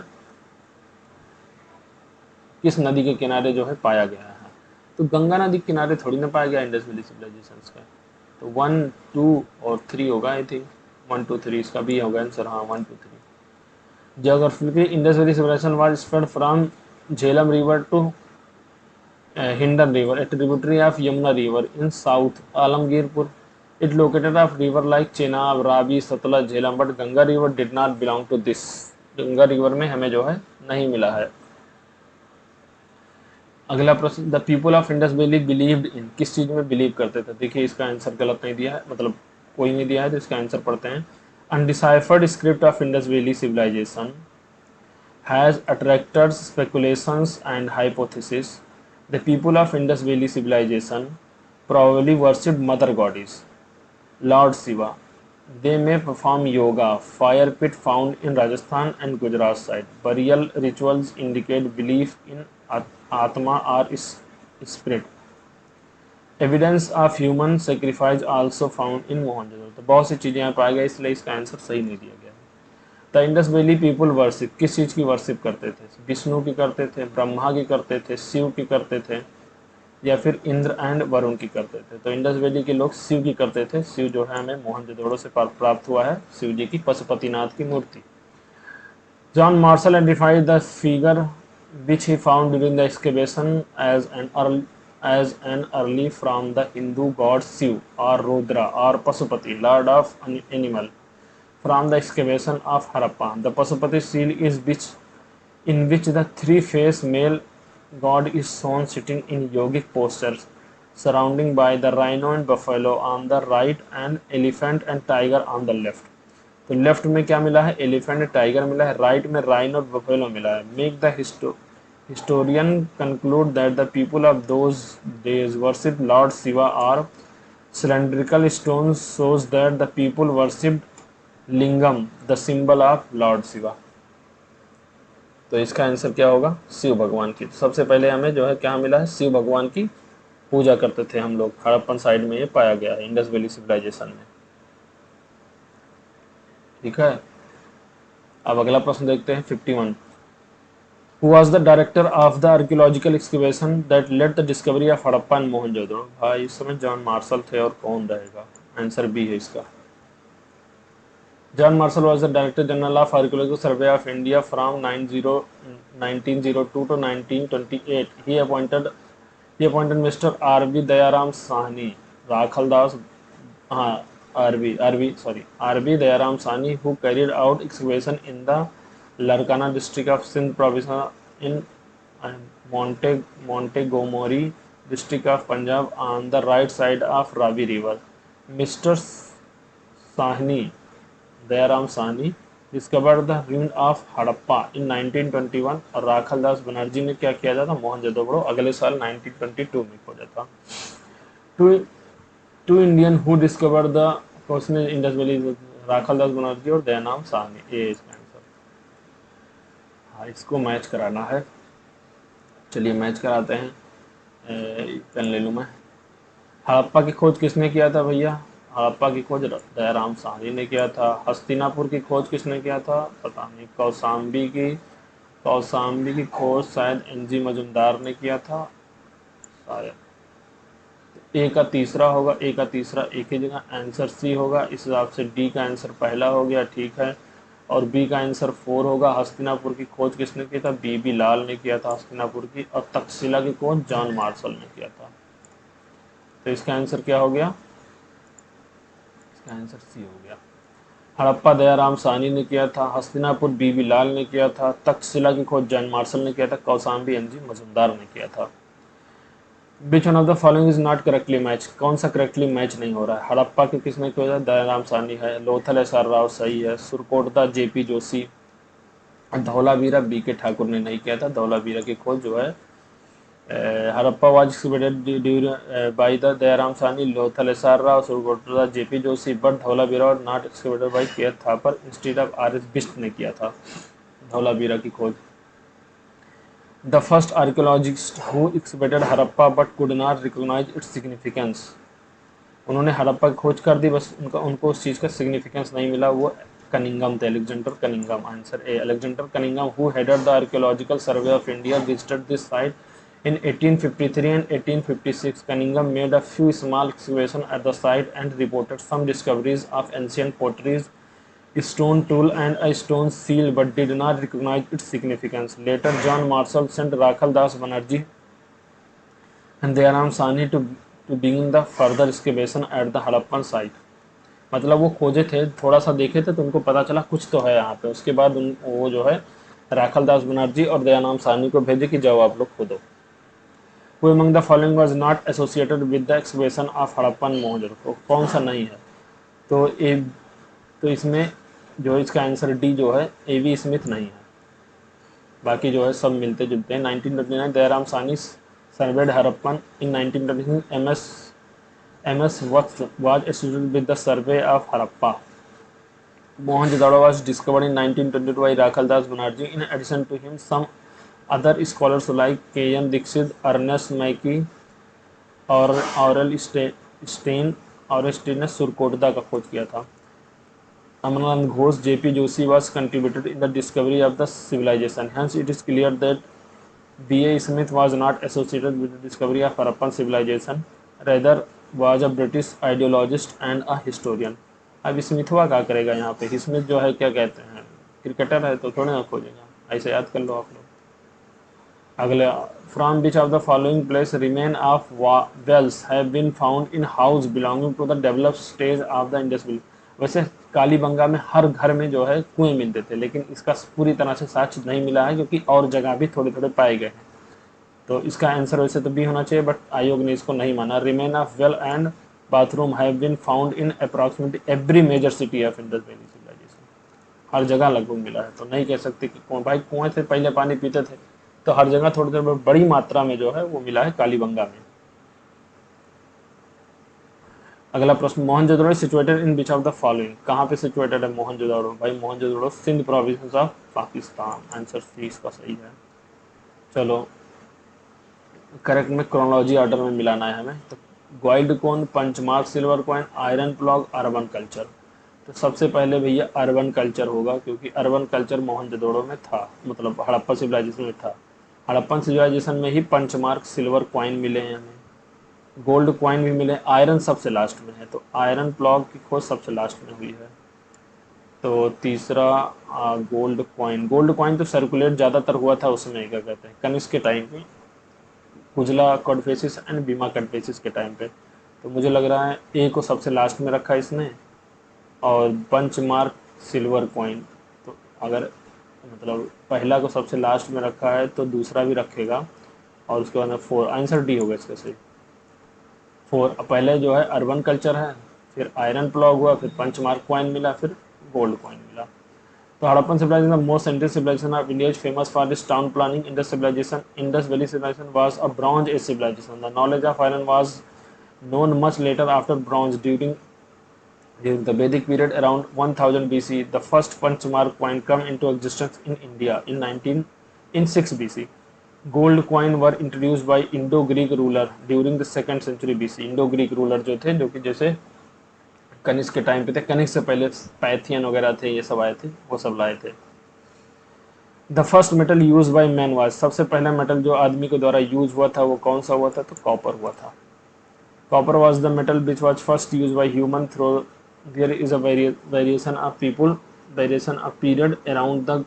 किस नदी के किनारे जो है पाया गया है। तो गंगा नदी के किनारे थोड़ी ना पाया गया इंडस वैली सिविलाइजेशन का। तो 1, 2 और 3 होगा, आई थिंक 1, 2, 3 इसका भी होगा आंसर, हाँ 1, 2, 3। Geographically Indus valley civilisation was spread from Jhelum river to Hindon river, a tributary of Yamuna river in south Alamgirpur. It located of river like Chenab, Ravi, Satluj, Jhelum, but Ganga river did not belong to this. Ganga river में हमें जो है नहीं मिला है। अगला प्रश्न, the people of Indus valley believed in, किस चीज में बिलीव करते थे। देखिए इसका आंसर गलत नहीं दिया है, मतलब कोई नहीं दिया है, तो इसका आंसर पढ़ते हैं। Undeciphered script of Indus valley civilisation has attracted speculations and hypotheses. The people of Indus Valley civilization probably worshipped mother goddess, Lord Shiva. They may perform yoga, fire pit found in Rajasthan and Gujarat side. Burial rituals indicate belief in Atma or spirit. Evidence of human sacrifice also found in Mohenjo-daro. तो बहुत सी चीज़ें यहाँ पाई गई, इसलिए इसका आंसर सही नहीं दिया गया। The Indus valley people worship, किस चीज़ की वर्शिप करते थे, विष्णु की करते थे, ब्रह्मा की करते थे, शिव की करते थे, या फिर इंद्र एंड वरुण की करते थे। तो इंडस वैली के लोग शिव की करते थे। शिव जो है हमें मोहनजोदड़ो से प्राप्त हुआ है, शिव जी की पशुपतिनाथ की मूर्ति। John Marshall identified the figure which he found during the excavation as an early from the Hindu god Shiv or Rudra or Pasupati, lord of animal. From the excavation of Harappa, the Pasupati seal is in which the three-faced male god is shown sitting in yogic postures, surrounding by the rhino and buffalo on the right and elephant and tiger on the left. तो लेफ्ट में क्या मिला है, एलिफेंट टाइगर मिला है, राइट में राइन और बफेलो मिला है। Make the historian conclude that the people of those days worshiped Lord Shiva or cylindrical stones shows that the people worshipped lingam, the symbol of Lord Shiva। तो इसका आंसर क्या होगा, शिव भगवान की। तो सबसे पहले हमें जो है क्या मिला है, शिव भगवान की पूजा करते थे हम लोग, हड़प्पन साइड में ये पाया गया है, इंडस वैली सिविलाइजेशन में। ठीक है, अब अगला प्रश्न देखते हैं 51। Who was the director of the archaeological excavation that led the discovery of Harappa and Mohenjodaro? भाई इस समय जॉन मार्शल थे, और कौन रहेगा, आंसर बी है इसका। John Marshall was the Director General of Archaeological Survey of India from 1902 to 1928. He appointed Mr. R.B. Dayaram Sahni, Rakhaldas, R.B. Dayaram Sahni, who carried out excavation in the Larkana district of Sindh province in Montgomery district of Punjab on the right side of Ravi River. Mr. Sahni, Dayaram Sahni, discovered the ruin of Harappa in 1921 और राखल दास बनर्जी ने क्या किया था, मोहनजोदड़ो अगले साल 1922 में खोजा था। Two Indian who discover the question Indus valley, Rakhal Das Banerjee और दयाराम साहनी, ये इसका आंसर। हाँ, इसको मैच कराना है, चलिए मैच कराते हैं। पेन ले लूँ मैं। हड़प्पा की खोज किसने किया था भैया, हड़प्पा की खोज दयाराम साहनी ने किया था। हस्तिनापुर की खोज किसने किया था, पता नहीं। कौसाम्बी की खोज शायद एनजी मजुमदार ने किया था शायद। ए का तीसरा होगा, ए का तीसरा एक ही जगह, आंसर सी होगा। इस हिसाब से डी का आंसर पहला हो गया, ठीक है। और बी का आंसर 4 होगा। हस्तिनापुर की खोज किसने की था, बी लाल ने किया था हस्तिनापुर की। और तक्षशिला की खोज जॉन मार्शल ने किया था। तो इसका आंसर क्या हो गया, इसका आंसर सी हो गया। हड़प्पा दयाराम साहनी ने किया था, हस्तिनापुर बी लाल ने किया था, तक्षशिला की खोज जॉन मार्शल ने किया था, कौसाम्बी एनजी मजुमदार ने किया था। विच one of the following is not correctly match, कौन सा करेक्टली मैच नहीं हो रहा है। हड़प्पा की किसने किया था, दयाराम साहनी है। लोथल एस आर राव सही है। सुरकोटदा जेपी जोशी। धौलावीरा बी के ठाकुर ने नहीं किया था। धौलावीरा की खोज जो है Harappa was excavated by the Dayaram Sahni, Lothal S R Rao, Surkotada J P Joshi, but Dholavira और not excavated by K Thapar instead of R S Bisht ने किया था धौलावीरा की खोज। The first archaeologist who excavated Harappa but could not recognize its significance, उन्होंने हड़प्पा की खोज कर दी, बस उनको उस चीज़ का सिग्निफिकेंस नहीं मिला, वो कनिंगम थे, Alexander Cunningham. Answer A, Alexander Cunningham who headed the archaeological survey of India visited this site in 1853 and 1856. Cunningham made a few small excavations at the site and reported some discoveries of ancient potteries, stone tool and a stone seal, but did not recognize its significance. Later, John Marshall sent Rakhal Das Banerjee and Dayaram Sahni to begin the further excavation at the Harappan site. मतलब वो खोजे थे, थोड़ा सा देखे थे तो उनको पता चला कुछ तो है यहाँ पे। उसके बाद वो जो है राखल दास बनर्जी और दयाराम साहनी को भेजे कि जाओ आप लोग खोदो। Who among the following was not associated with the excavation of Harappan Mohenjodaro, कौन सा नहीं है। तो ए, तो इसमें जो इसका आंसर डी जो है ए वी स्मिथ नहीं है, बाकी जो है सब मिलते जुलते हैं। 1929 Dayaram Sahni surveyed Harappan in 1926 M S was associated with the survey of Harappa. Mohenjo-daro was discovered in 1922 by Rakhal Das Banerjee. In addition to him, some other scholars like K.N. Dixit, Ernest Mackey और ऑरल स्टेन ने सुरकोटदा का खोज किया था। Amarnath Ghosh, J P Joshi was contributed in the discovery of the civilization. Hence, it is clear that B.A. Smith was not associated with the discovery of Harappan civilization. Rather, was a British ideologist and a historian. अब स्मिथवा क्या करेगा यहाँ पे, स्मिथ जो है क्या कहते हैं, क्रिकेटर है तो थोड़े ना खोजेगा, ऐसे याद कर लो आप लोग। अगले, from which of the following place remain of wells have been found in house belonging to the developed stage of the Indus valley. वैसे कालीबंगा में हर घर में जो है कुएं मिलते थे, लेकिन इसका पूरी तरह से साक्ष्य नहीं मिला है क्योंकि और जगह भी थोड़े थोड़े पाए गए हैं। तो इसका आंसर वैसे तो बी होना चाहिए, बट आयोग ने इसको नहीं माना। Remain of well and bathroom have been found in approximately every major city of Indus valley civilisation. हर जगह लगभग मिला है, तो नहीं कह सकते कि भाई कुएं से पहले पानी पीते थे, तो हर जगह थोड़ी थोड़ी बड़ी मात्रा में जो है वो मिला है कालीबंगा में। अगला प्रश्न, Mohenjodaro situated in which of the following, कहाँ पे सिचुएटेड है मोहनजोदड़ो? भाई Mohenjodaro Sindh province of Pakistan, answer C इसका सही है। चलो करेक्ट में क्रोनोलॉजी ऑर्डर में मिलाना है हमें। तो gold coin, punch mark silver coin, iron plough, urban culture. तो सबसे पहले भैया अर्बन कल्चर होगा, क्योंकि अर्बन कल्चर मोहनजोदड़ो में था, मतलब हड़प्पा सिविलाइजेशन में था। हड़प्पन सिविलाइजेशन में ही पंचमार्क सिल्वर कॉइन मिले हैं हमें, गोल्ड कॉइन भी मिले, आयरन सबसे लास्ट में है, तो आयरन प्लॉग की खोज सबसे लास्ट में हुई है। तो तीसरा गोल्ड कॉइन, गोल्ड कॉइन तो सर्कुलेट ज़्यादातर हुआ था उसमें, क्या कहते हैं, कनिष्क के टाइम पे, कुजला कॉडफेसिस एंड बीमा कॉडफेसिस के टाइम पे। तो मुझे लग रहा है ए को सबसे लास्ट में रखा है इसने, और पंच मार्क सिल्वर कॉइन, तो अगर मतलब पहला को सबसे लास्ट में रखा है तो दूसरा भी रखेगा, और उसके बाद में फोर, आंसर डी होगा इसका सही। फोर पहले जो है अर्बन कल्चर है, फिर आयरन प्लॉग हुआ, फिर पंच मार्क कॉइन मिला, फिर गोल्ड कॉइन मिला। तो Harappan civilization, the most ancient civilization of India, is famous for its town planning. Indus civilization, Indus Valley civilization was a Bronze Age civilization. The knowledge of iron was known much later after Bronze. During the Vedic period around 1000 BC, the first Panchmark coin come into existence in India in 6 BC. Gold coin were introduced by Indo-Greek ruler during the 2nd century BC. Indo-Greek ruler जो थे, जो कि जैसे कनिष्क के टाइम पे थे, कनिष्क से पहले पैथियन वगैरह थे, ये सब आए थे, वो सब लाए थे। The first metal use by man was, सबसे पहला मेटल जो आदमी के द्वारा यूज हुआ था वो कौन सा हुआ था? तो कॉपर हुआ था। Copper was the metal which was first use by human throw there is a variation of people variation of period around the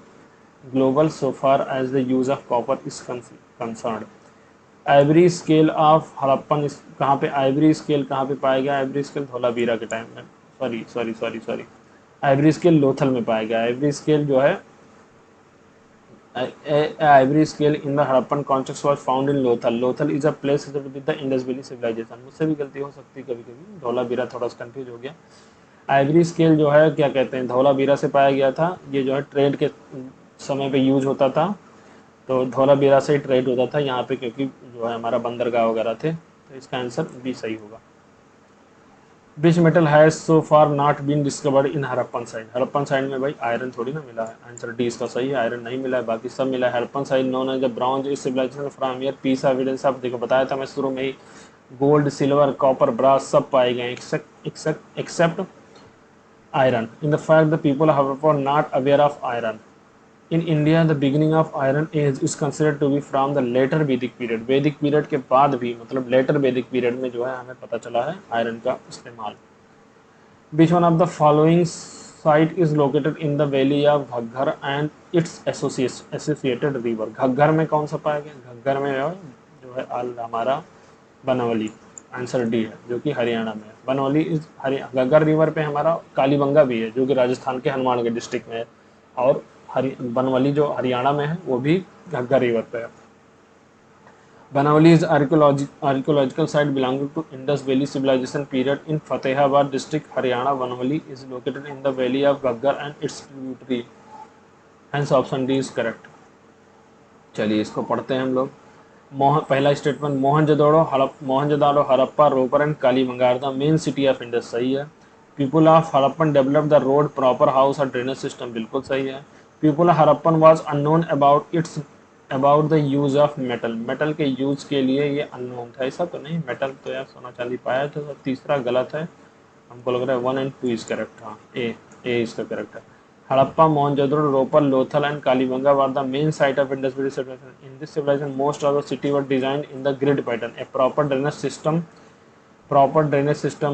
global so far as the use of copper is concerned. Ivory scale of Harappan, कहाँ पे आइवरी स्केल कहाँ पे पाया गया? आइवरी स्केल धोलावीरा के टाइम में, सॉरी आइवरी स्केल लोथल में पाया गया। आइवरी स्केल जो है ivory scale in the Harappan context was found in Lothal. Lothal is a place associated with the Indus Valley civilization. मुझसे भी गलती हो सकती है कभी कभी, धौलावीरा थोड़ा सा कंफ्यूज हो गया। आइवरी स्केल जो है क्या कहते हैं, धौलावीरा से पाया गया था। ये जो है ट्रेड के समय पे यूज होता था, तो धौलावीरा से ही ट्रेड होता था यहाँ पे, क्योंकि जो है हमारा बंदरगाह वगैरह थे। तो इसका आंसर बी सही होगा। Which metal has so far not been discovered in Harappan side? Harappan side में भाई आयरन थोड़ी ना मिला है, आंसर डी इसका सही है, आयरन नहीं मिला है, बाकी सब मिला है। Harappan side known as the bronze is civilisation from here piece of evidence of, देखो बताया था मैं शुरू में ही, गोल्ड सिल्वर कॉपर ब्रास सब पाए गए except iron. In the fact the people are however not aware of iron. In India, the beginning of iron age is considered to be from the later Vedic period. वैदिक पीरियड के बाद भी, मतलब लेटर वैदिक पीरियड में जो है हमें पता चला है आयरन का इस्तेमाल। Which one of the following site is located in the valley of Ghaggar and its associated river? Ghaggar में कौन सा पाया गया? घग्गर में जो है हमारा बनवली, आंसर डी है, जो कि हरियाणा में है। बनौली इज घग्गर रिवर पे हमारा कालीबंगा भी है, जो कि राजस्थान के हनुमानगढ़ डिस्ट्रिक्ट में है, और बनवली जो हरियाणा में है वो भी घग्गर रिवर पे है। Banawali is archaeological site belonging to Indus valley civilisation period in Fatehabad district Haryana. Banawali is located in the valley of Ghaggar and its tributary, hence option D is correct. चलिए इसको पढ़ते हैं हम लोग। पहला statement, Mohenjodaro Harappa Ropar and Kalibanga are the main city of Indus, सही है। People of Harappan develop the road proper house और ड्रेनेज सिस्टम, बिल्कुल सही है। People of Harappan was unknown about the use of metal, metal के यूज के लिए ये अननोन था, ऐसा तो नहीं, मेटल तो यार सोना चांदी पाया था। तीसरा गलत है, हमको लग रहा है 1 एंड 2 इज करेक्ट। हाँ ए इसका करेक्ट है। Harappa, Mohenjo-daro, Ropal, Lothal and Kalibanga were the main site of Indus Valley civilization. In this civilization, most of the city were designed in the grid pattern. A proper drainage system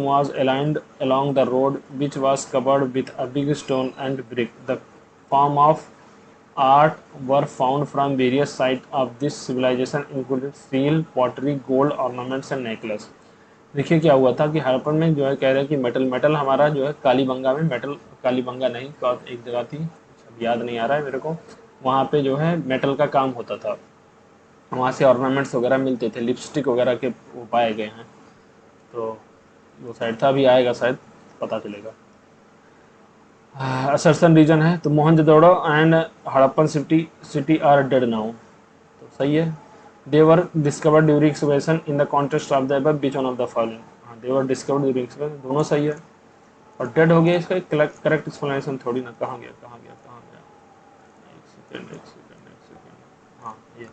was aligned along the road, which was covered with a big stone and brick. The form of art were found from various sites of this civilization, including seal, pottery, gold ornaments and necklace. देखिए क्या हुआ था कि हड़प्पन में जो है कह रहे हैं कि मेटल हमारा जो है कालीबंगा में, मेटल कालीबंगा नहीं, एक जगह थी, अब याद नहीं आ रहा है मेरे को, वहाँ पे जो है मेटल का काम होता था, वहाँ से ऑर्नामेंट्स वगैरह मिलते थे, लिपस्टिक वगैरह के वो पाए गए हैं। तो वो साइड था, अभी आएगा शायद, पता चलेगा। असरसन रीजन है, तो Mohenjodaro and Harappan city are dead now, तो सही है। They were discovered during excavation in the context of the above which one of the following, हाँ they were discovered during excavation, दोनों सही है। और डेड हो गया, इसका करेक्ट एक्सप्लेनेशन थोड़ी ना, कहाँ गया कहाँ गया कहाँ गया, एक सेकेंड एक सेकेंड एक सेकेंड, हाँ ये,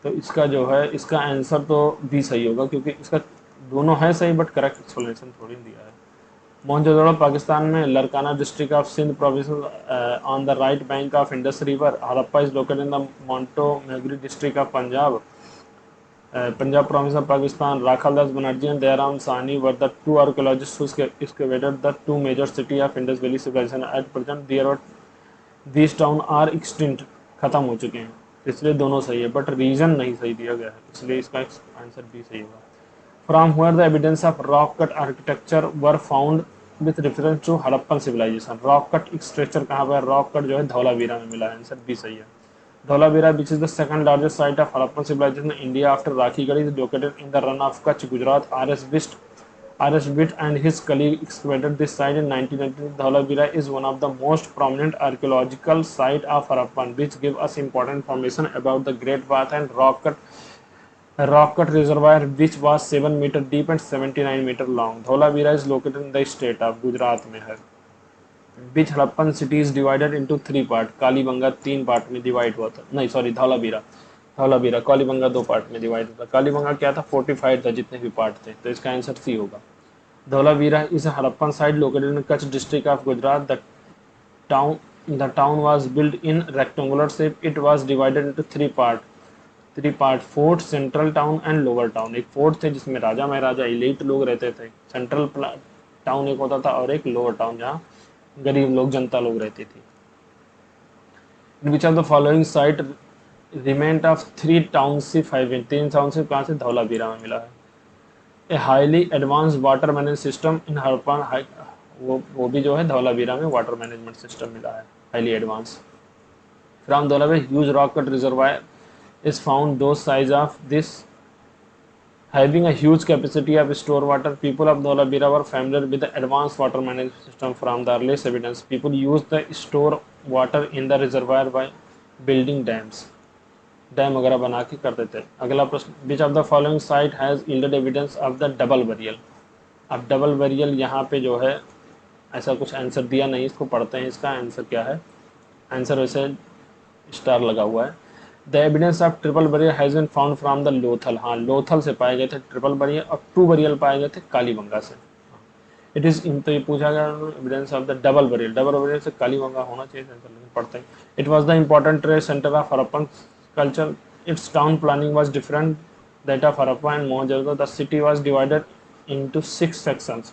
तो इसका जो है इसका आंसर तो बी सही होगा, क्योंकि इसका दोनों है सही बट करेक्ट एक्सप्लेनेशन थोड़ी दिया है। मोहनजोदड़ो पाकिस्तान में Larkana district of Sindh province on the right bank of Indus river, Harappa is located in the Montgomery district of Punjab, Punjab province of Pakistan. Rakhaldas Banerjee and Dayaram Sahni were the two archaeologists who excavated the two major cities of Indus Valley civilization. At present, these towns are extinct, खत्म हो चुके हैं, इसलिए दोनों सही है, बट रीजन नहीं सही दिया गया है, इसलिए इसका आंसर बी सही होगा। From where the evidence of rock cut architecture were found with reference to Harappan civilisation, rock cut structure कहाँ पर, रॉक कट जो है धौलावीरा में मिला है, आंसर बी सही है। Dholavira, which is the second largest site of Harappan civilization in India after Rakhigarh, is located in the run of Kutch, Gujarat. R.S. Witt and his colleague excavated this site in 1990. Dholavira is one of the most prominent archaeological sites of Harappan, which give us important information about the Great Bath and rock cut reservoir, which was 7 meter deep and 79 meter long. Dholavira is located in the state of Gujarat में है। Which Harappan city is divided into three part? Kalibangan तीन पार्ट में डिवाइड हुआ था, नहीं सॉरी धौलावीरा कालीबंगा दो पार्ट में डिवाइड हुआ था। कालीबंगा क्या था, फोर्टिफाइड था जितने भी पार्ट थे, तो इसका आंसर सी होगा। Dholavira is Harappan site located in Kutch district of Gujarat. The town was build in rectangular shape, it was divided into three part, fort, central town and lower town. एक फोर्ट थे जिसमें राजा महाराजा एलीट लोग रहते थे, सेंट्रल टाउन एक होता था, और एक लोअर टाउन जहाँ गरीब लोग जनता लोग रहती थी। Which of the following site remnant of three township highway, तीन टाउनशिप कहाँ से, धौलावीरा में मिला है। A highly advance water management system in Harappan, वो भी जो है धौलावीरा में वाटर मैनेजमेंट सिस्टम मिला है, highly advance. From Dholavira huge rock cut reservoir is found, those size of this having a huge capacity of store water. People of Dholavira were familiar with the advanced water management system from the earliest evidence. People used the store water in the reservoir by building dams. Dam वगैरह बना के करते थे। अगला प्रश्न, which of the following site has yielded evidence of the double burial. अब डबल बरियल यहाँ पे जो है ऐसा कुछ आंसर दिया नहीं, इसको पढ़ते हैं, इसका आंसर क्या है। आंसर वैसे स्टार लगा हुआ है। The evidence of triple burial has been found from the Lothal, हाँ लोथल से पाए गए थे ट्रिपल बरियल, और टू बरियल पाए गए थे कालीबंगा से। इट इज इन, तो ये पूछा गया evidence of the double burial से कालीबंगा होना चाहिए, लेकिन पढ़ते हैं। It was the important trade centre of Harappan culture, it's town planning was different that of Harappa and Mohenjodaro. The city was divided into 6 sections.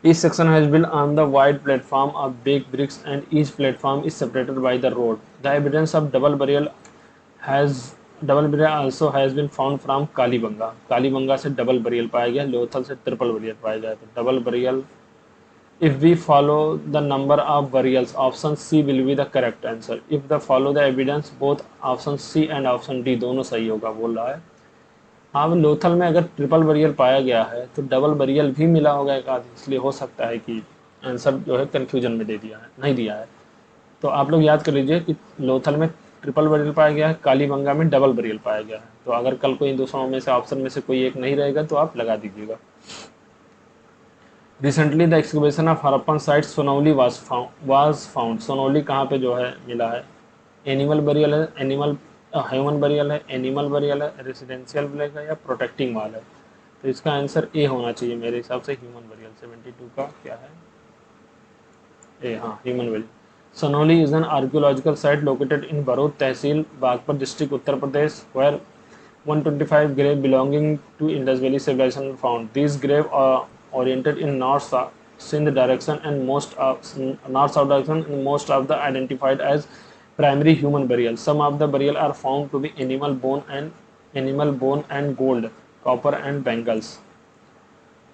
Each section has built on the wide platform of baked bricks, and each platform is separated by the road. The evidence of double burial also has been found from Kalibanga. Kalibanga से double burial पाया गया, लोथल से triple burial पाया गया। तो double burial, if we follow the number of burials, option C will be the correct answer. If the follow the evidence, both option C and option D दोनों सही होगा बोल रहा है। हाँ, लोथल में अगर ट्रिपल बरियल पाया गया है तो डबल बरियल भी मिला होगा एक आध, इसलिए हो सकता है कि आंसर जो है कन्फ्यूजन में दे दिया है, नहीं दिया है। तो आप लोग याद कर लीजिए कि लोथल में ट्रिपल बरियल पाया गया है, कालीबंगा में डबल बरियल पाया गया है। तो अगर कल को इन दोनों में से ऑप्शन में से कोई एक नहीं रहेगा तो आप लगा दीजिएगा। Recently the excavation of Harappan site Sonauli was found, Sonauli कहाँ पे जो है मिला है। एनिमल बरियल है, ह्यूमन बरियल है, एनिमल बरियल है, रेसिडेंशियल ब्लैक है, या प्रोटेक्टिंग वाल है। तो इसका आंसर ए होना चाहिए मेरे हिसाब से, ह्यूमन बरियल। 72 का क्या है, ए, हाँ human burial. Sanauli is an archaeological site located in Bharuch tehsil Baghpat district Uttar Pradesh, where 125 grave belonging to Indus Valley civilization were found. These grave are oriented in north Sindh direction and north south direction, and most of the identified as primary human burial. Some of the burial are found to be animal bone and gold, copper and bangles.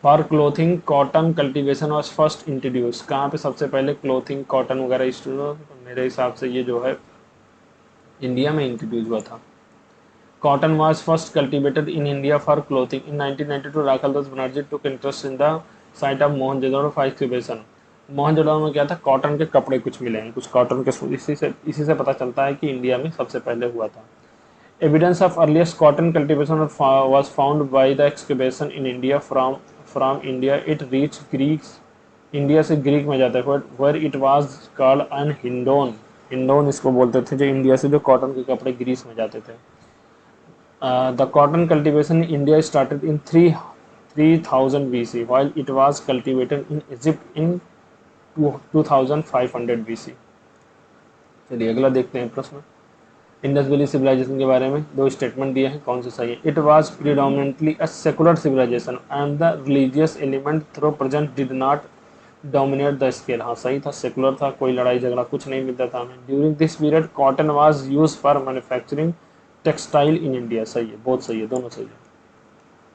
For clothing, cotton cultivation was first introduced. कहाँ पे सबसे पहले clothing cotton वगैरह इंट्रोड्यूस, तो मेरे हिसाब से ये जो है इंडिया में इंट्रोड्यूस हुआ था। Cotton was first cultivated in India for clothing. In 1992, Rakhaldas Banerjee took interest in the site of Mohenjo-daro for excavation. Mohenjodaro में क्या था, कॉटन के कपड़े कुछ मिले हैं, कुछ कॉटन के इसी से पता चलता है कि इंडिया में सबसे पहले हुआ था। Evidence of earliest cotton cultivation was found by the excavation in India from India it reached Greeks। India से ग्रीक में जाता है, where it was called an Hindaun. Hindaun इसको बोलते थे, जो इंडिया से जो कॉटन के कपड़े ग्रीस में जाते थे। The cotton cultivation in India started in 3000 BC, while it was cultivated in Egypt in 2500 BC। चलिए अगला देखते हैं प्रश्न। इंडस वैली सिविलाइजेशन के बारे में दो स्टेटमेंट दिए हैं, कौन से सही है। It was predominantly a secular civilization and the religious element though present did not dominate the scale. हाँ सही था, सेकुलर था, कोई लड़ाई झगड़ा कुछ नहीं मिलता था हमें। During this period cotton was use for manufacturing textile in India. सही है, बहुत सही है, दोनों सही है,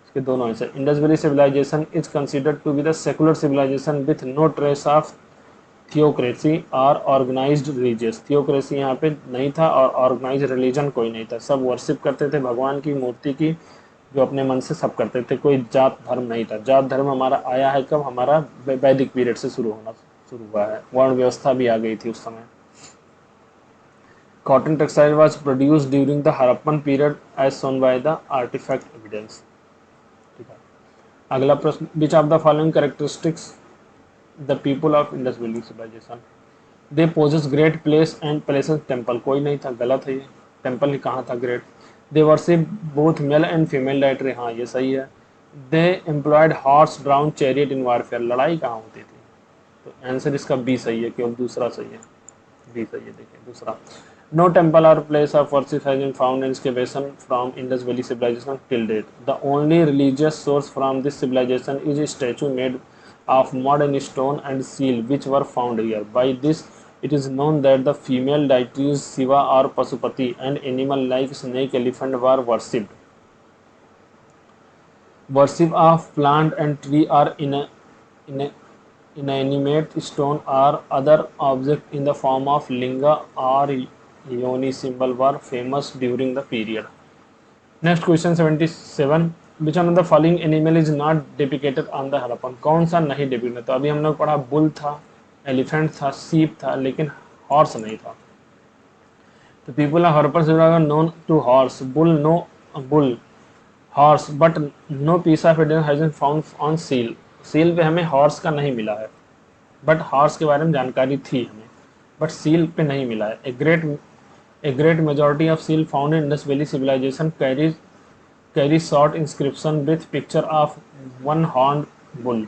इसके दोनों answer. Indus valley civilisation is considered to be the secular civilization with no trace of theocracy और ऑर्गेनाइज्ड रिलीजियस। थियोक्रेसी यहाँ पे नहीं था और ऑर्गेनाइज रिलीजन कोई नहीं था, सब वर्शिप करते थे भगवान की मूर्ति की, जो अपने मन से सब करते थे, कोई जात धर्म नहीं था। जात धर्म हमारा आया है कब, हमारा वैदिक पीरियड से शुरू हुआ है, वर्ण व्यवस्था भी आ गई थी उस समय। Cotton textile was produced during the Harappan period as shown by the artifact evidence. ठीक है, अगला प्रश्न, which of the following characteristics the people of Indus valley civilization. They possess great place and places temple. कोई नहीं था, गलत है ये, टेम्पल ही कहाँ था great. They worship both male and female dietary. हाँ ये सही है। दे एम्प्लॉयड हॉर्स ड्राउन चैरियट इन वारफेयर। लड़ाई कहाँ होती थी, तो आंसर इसका बी सही है, केवल दूसरा सही है, बी सही है। देखिए दूसरा, नो टेम्पल और place of worship has been found in excavation from Indus valley civilization till date. The only religious source from this civilization is a statue made of mud and stone and seal which were found here. By this it is known that the female deities Shiva or Pasupati and animal like snake, elephant were worshipped. Worship of plant and tree or in inanimate stone or other object in the form of linga or yoni symbol were famous during the period. Next question 77, which one of the following animal is not depicted on the Harappan. कौन सा नहीं डिपिकेटेड, तो अभी हमने पढ़ा बुल था, एलिफेंट था, सीप था, लेकिन हॉर्स नहीं था। तो people of Harappan known to horse, bull no, bull horse, but no piece of evidence has been found on seal. Seal पे हमें हॉर्स का नहीं मिला है, बट हॉर्स के बारे में जानकारी थी हमें, बट सील पे नहीं मिला है। A great majority of seal found in Indus Valley civilization carry short inscription with picture of one-horned bull,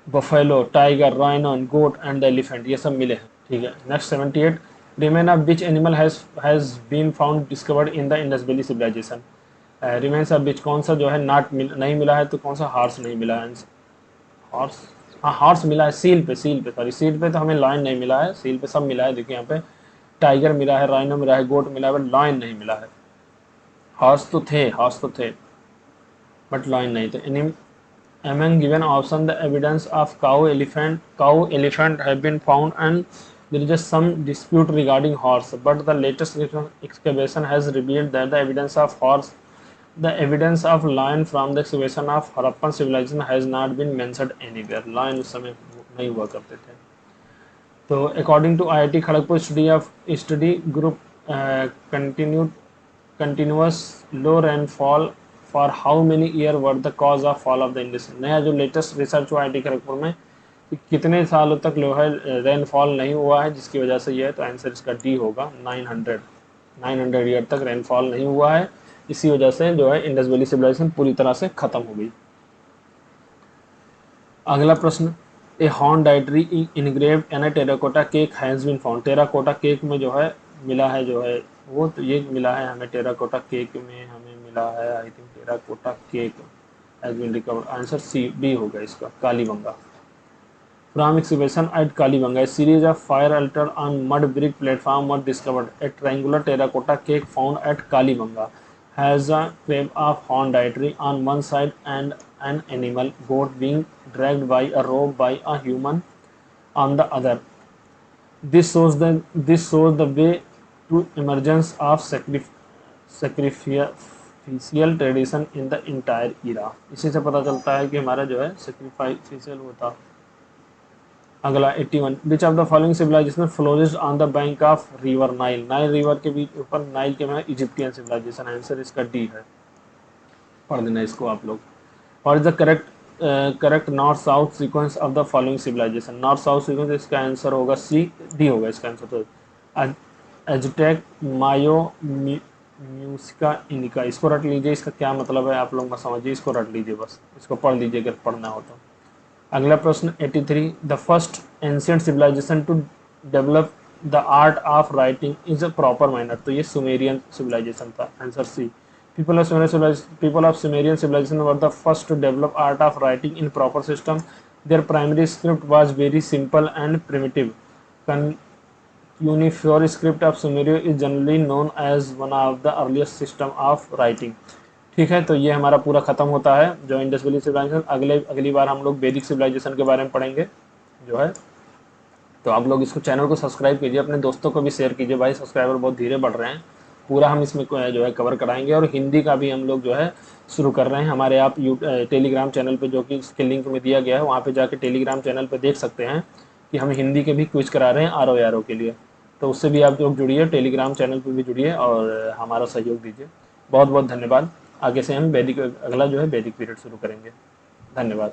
buffalo, tiger, rhino, goat and the elephant। ये सब मिले हैं। ठीक है, next 78, remain of which animal has been found discovered in the Indus Valley civilization। Remains of which, कौन सा जो है नहीं मिला है, तो कौन सा हॉर्स नहीं मिला है। हॉर्स, हाँ हॉर्स मिला है, सील पे सॉरी, सील पे तो हमें लायन नहीं मिला है, सील पे सब मिला है। देखिए यहाँ पे टाइगर मिला है, राइनो मिला है, गोट मिला है, बट लायन नहीं मिला है। हॉर्स तो थे बट लायन नहीं थे। Among given option, the evidence of cow elephant have been found, and there is just some dispute regarding horse. But the latest excavation has revealed that the evidence of lion from the excavation of Harappan civilization has not been mentioned anywhere. Lion उस समय नहीं हुआ करते थे। तो according to IIT Kharagpur study group continuous low rainfall for how many year were the cause of fall of the Indus। नया जो लेटेस्ट रिसर्च हुआ IIT खड़गपुर में कि कितने सालों तक लो है रेनफॉल नहीं हुआ है जिसकी वजह से ये है, तो आंसर इसका डी होगा। 900 ईयर तक रेनफॉल नहीं हुआ है, इसी वजह से जो है इंडस वैली सिविलाइजेशन पूरी तरह से खत्म हो गई। अगला प्रश्न, a horn deity engraved an terracotta cake has been found. Terracotta cake में जो है मिला है, जो है वो तो ये मिला है हमें, टेराकोटा केक में हमें मिला है, I think terracotta cake has been recovered. Answer C B होगा इसका, Kalibangan. From excavation at Kalibangan a series of fire altar on mud brick platform were discovered. A triangular terracotta cake found at Kalibangan has a web of horn dietary on one side and an animal goat being dragged by a rope by a human on the other. This shows the way to emergence of sacrificial tradition in the entire era। इसी से पता चलता है कि हमारा जो है sacrificial होता अगला 81, which of the following civilization flourished on the bank of river Nile, Nile river के बीच ऊपर नाइल के में इजिप्टियन सिविलाइजेशन, आंसर इसका डी है, पढ़ देना इसको आप लोग। और is the correct north south sequence of the following civilization, north south sequence इसका आंसर होगा सी, डी होगा इसका आंसर। तो एजटेक, मायो, म्यूसिका, इनिका, इसको रट लीजिए, इसका क्या मतलब है आप लोग मत समझिए, इसको रट लीजिए, बस इसको पढ़ लीजिए अगर पढ़ना हो तो। अगला प्रश्न 83, the first ancient civilization to develop the art of writing is a proper manner, तो ये सुमेरियन सिविलाइजेशन था, answer C. People of Sumerian civilization were the first to develop art of writing in proper system. Their primary script was very simple and primitive. Cuneiform script of Sumeria is generally known as one of the earliest system of writing. ठीक है, तो ये हमारा पूरा खत्म होता है जो इंडस वैली सिविलाइजेशन। अगली बार हम लोग वैदिक सिविलाइजेशन के बारे में पढ़ेंगे जो है। तो आप लोग इसको चैनल को सब्सक्राइब कीजिए, अपने दोस्तों को भी शेयर कीजिए, भाई सब्सक्राइबर बहुत धीरे बढ़ रहे हैं। पूरा हम इसमें जो है कवर कराएंगे, और हिंदी का भी हम लोग जो है शुरू कर रहे हैं। हमारे आप टेलीग्राम चैनल पे, जो कि इसके लिंक में दिया गया है, वहाँ पे जाके टेलीग्राम चैनल पे देख सकते हैं कि हम हिंदी के भी क्विज करा रहे हैं RO के लिए। तो उससे भी आप लोग जुड़िए, टेलीग्राम चैनल पर भी जुड़िए और हमारा सहयोग दीजिए। बहुत बहुत धन्यवाद। आगे से हम वैदिक, अगला जो है वैदिक पीरियड शुरू करेंगे। धन्यवाद।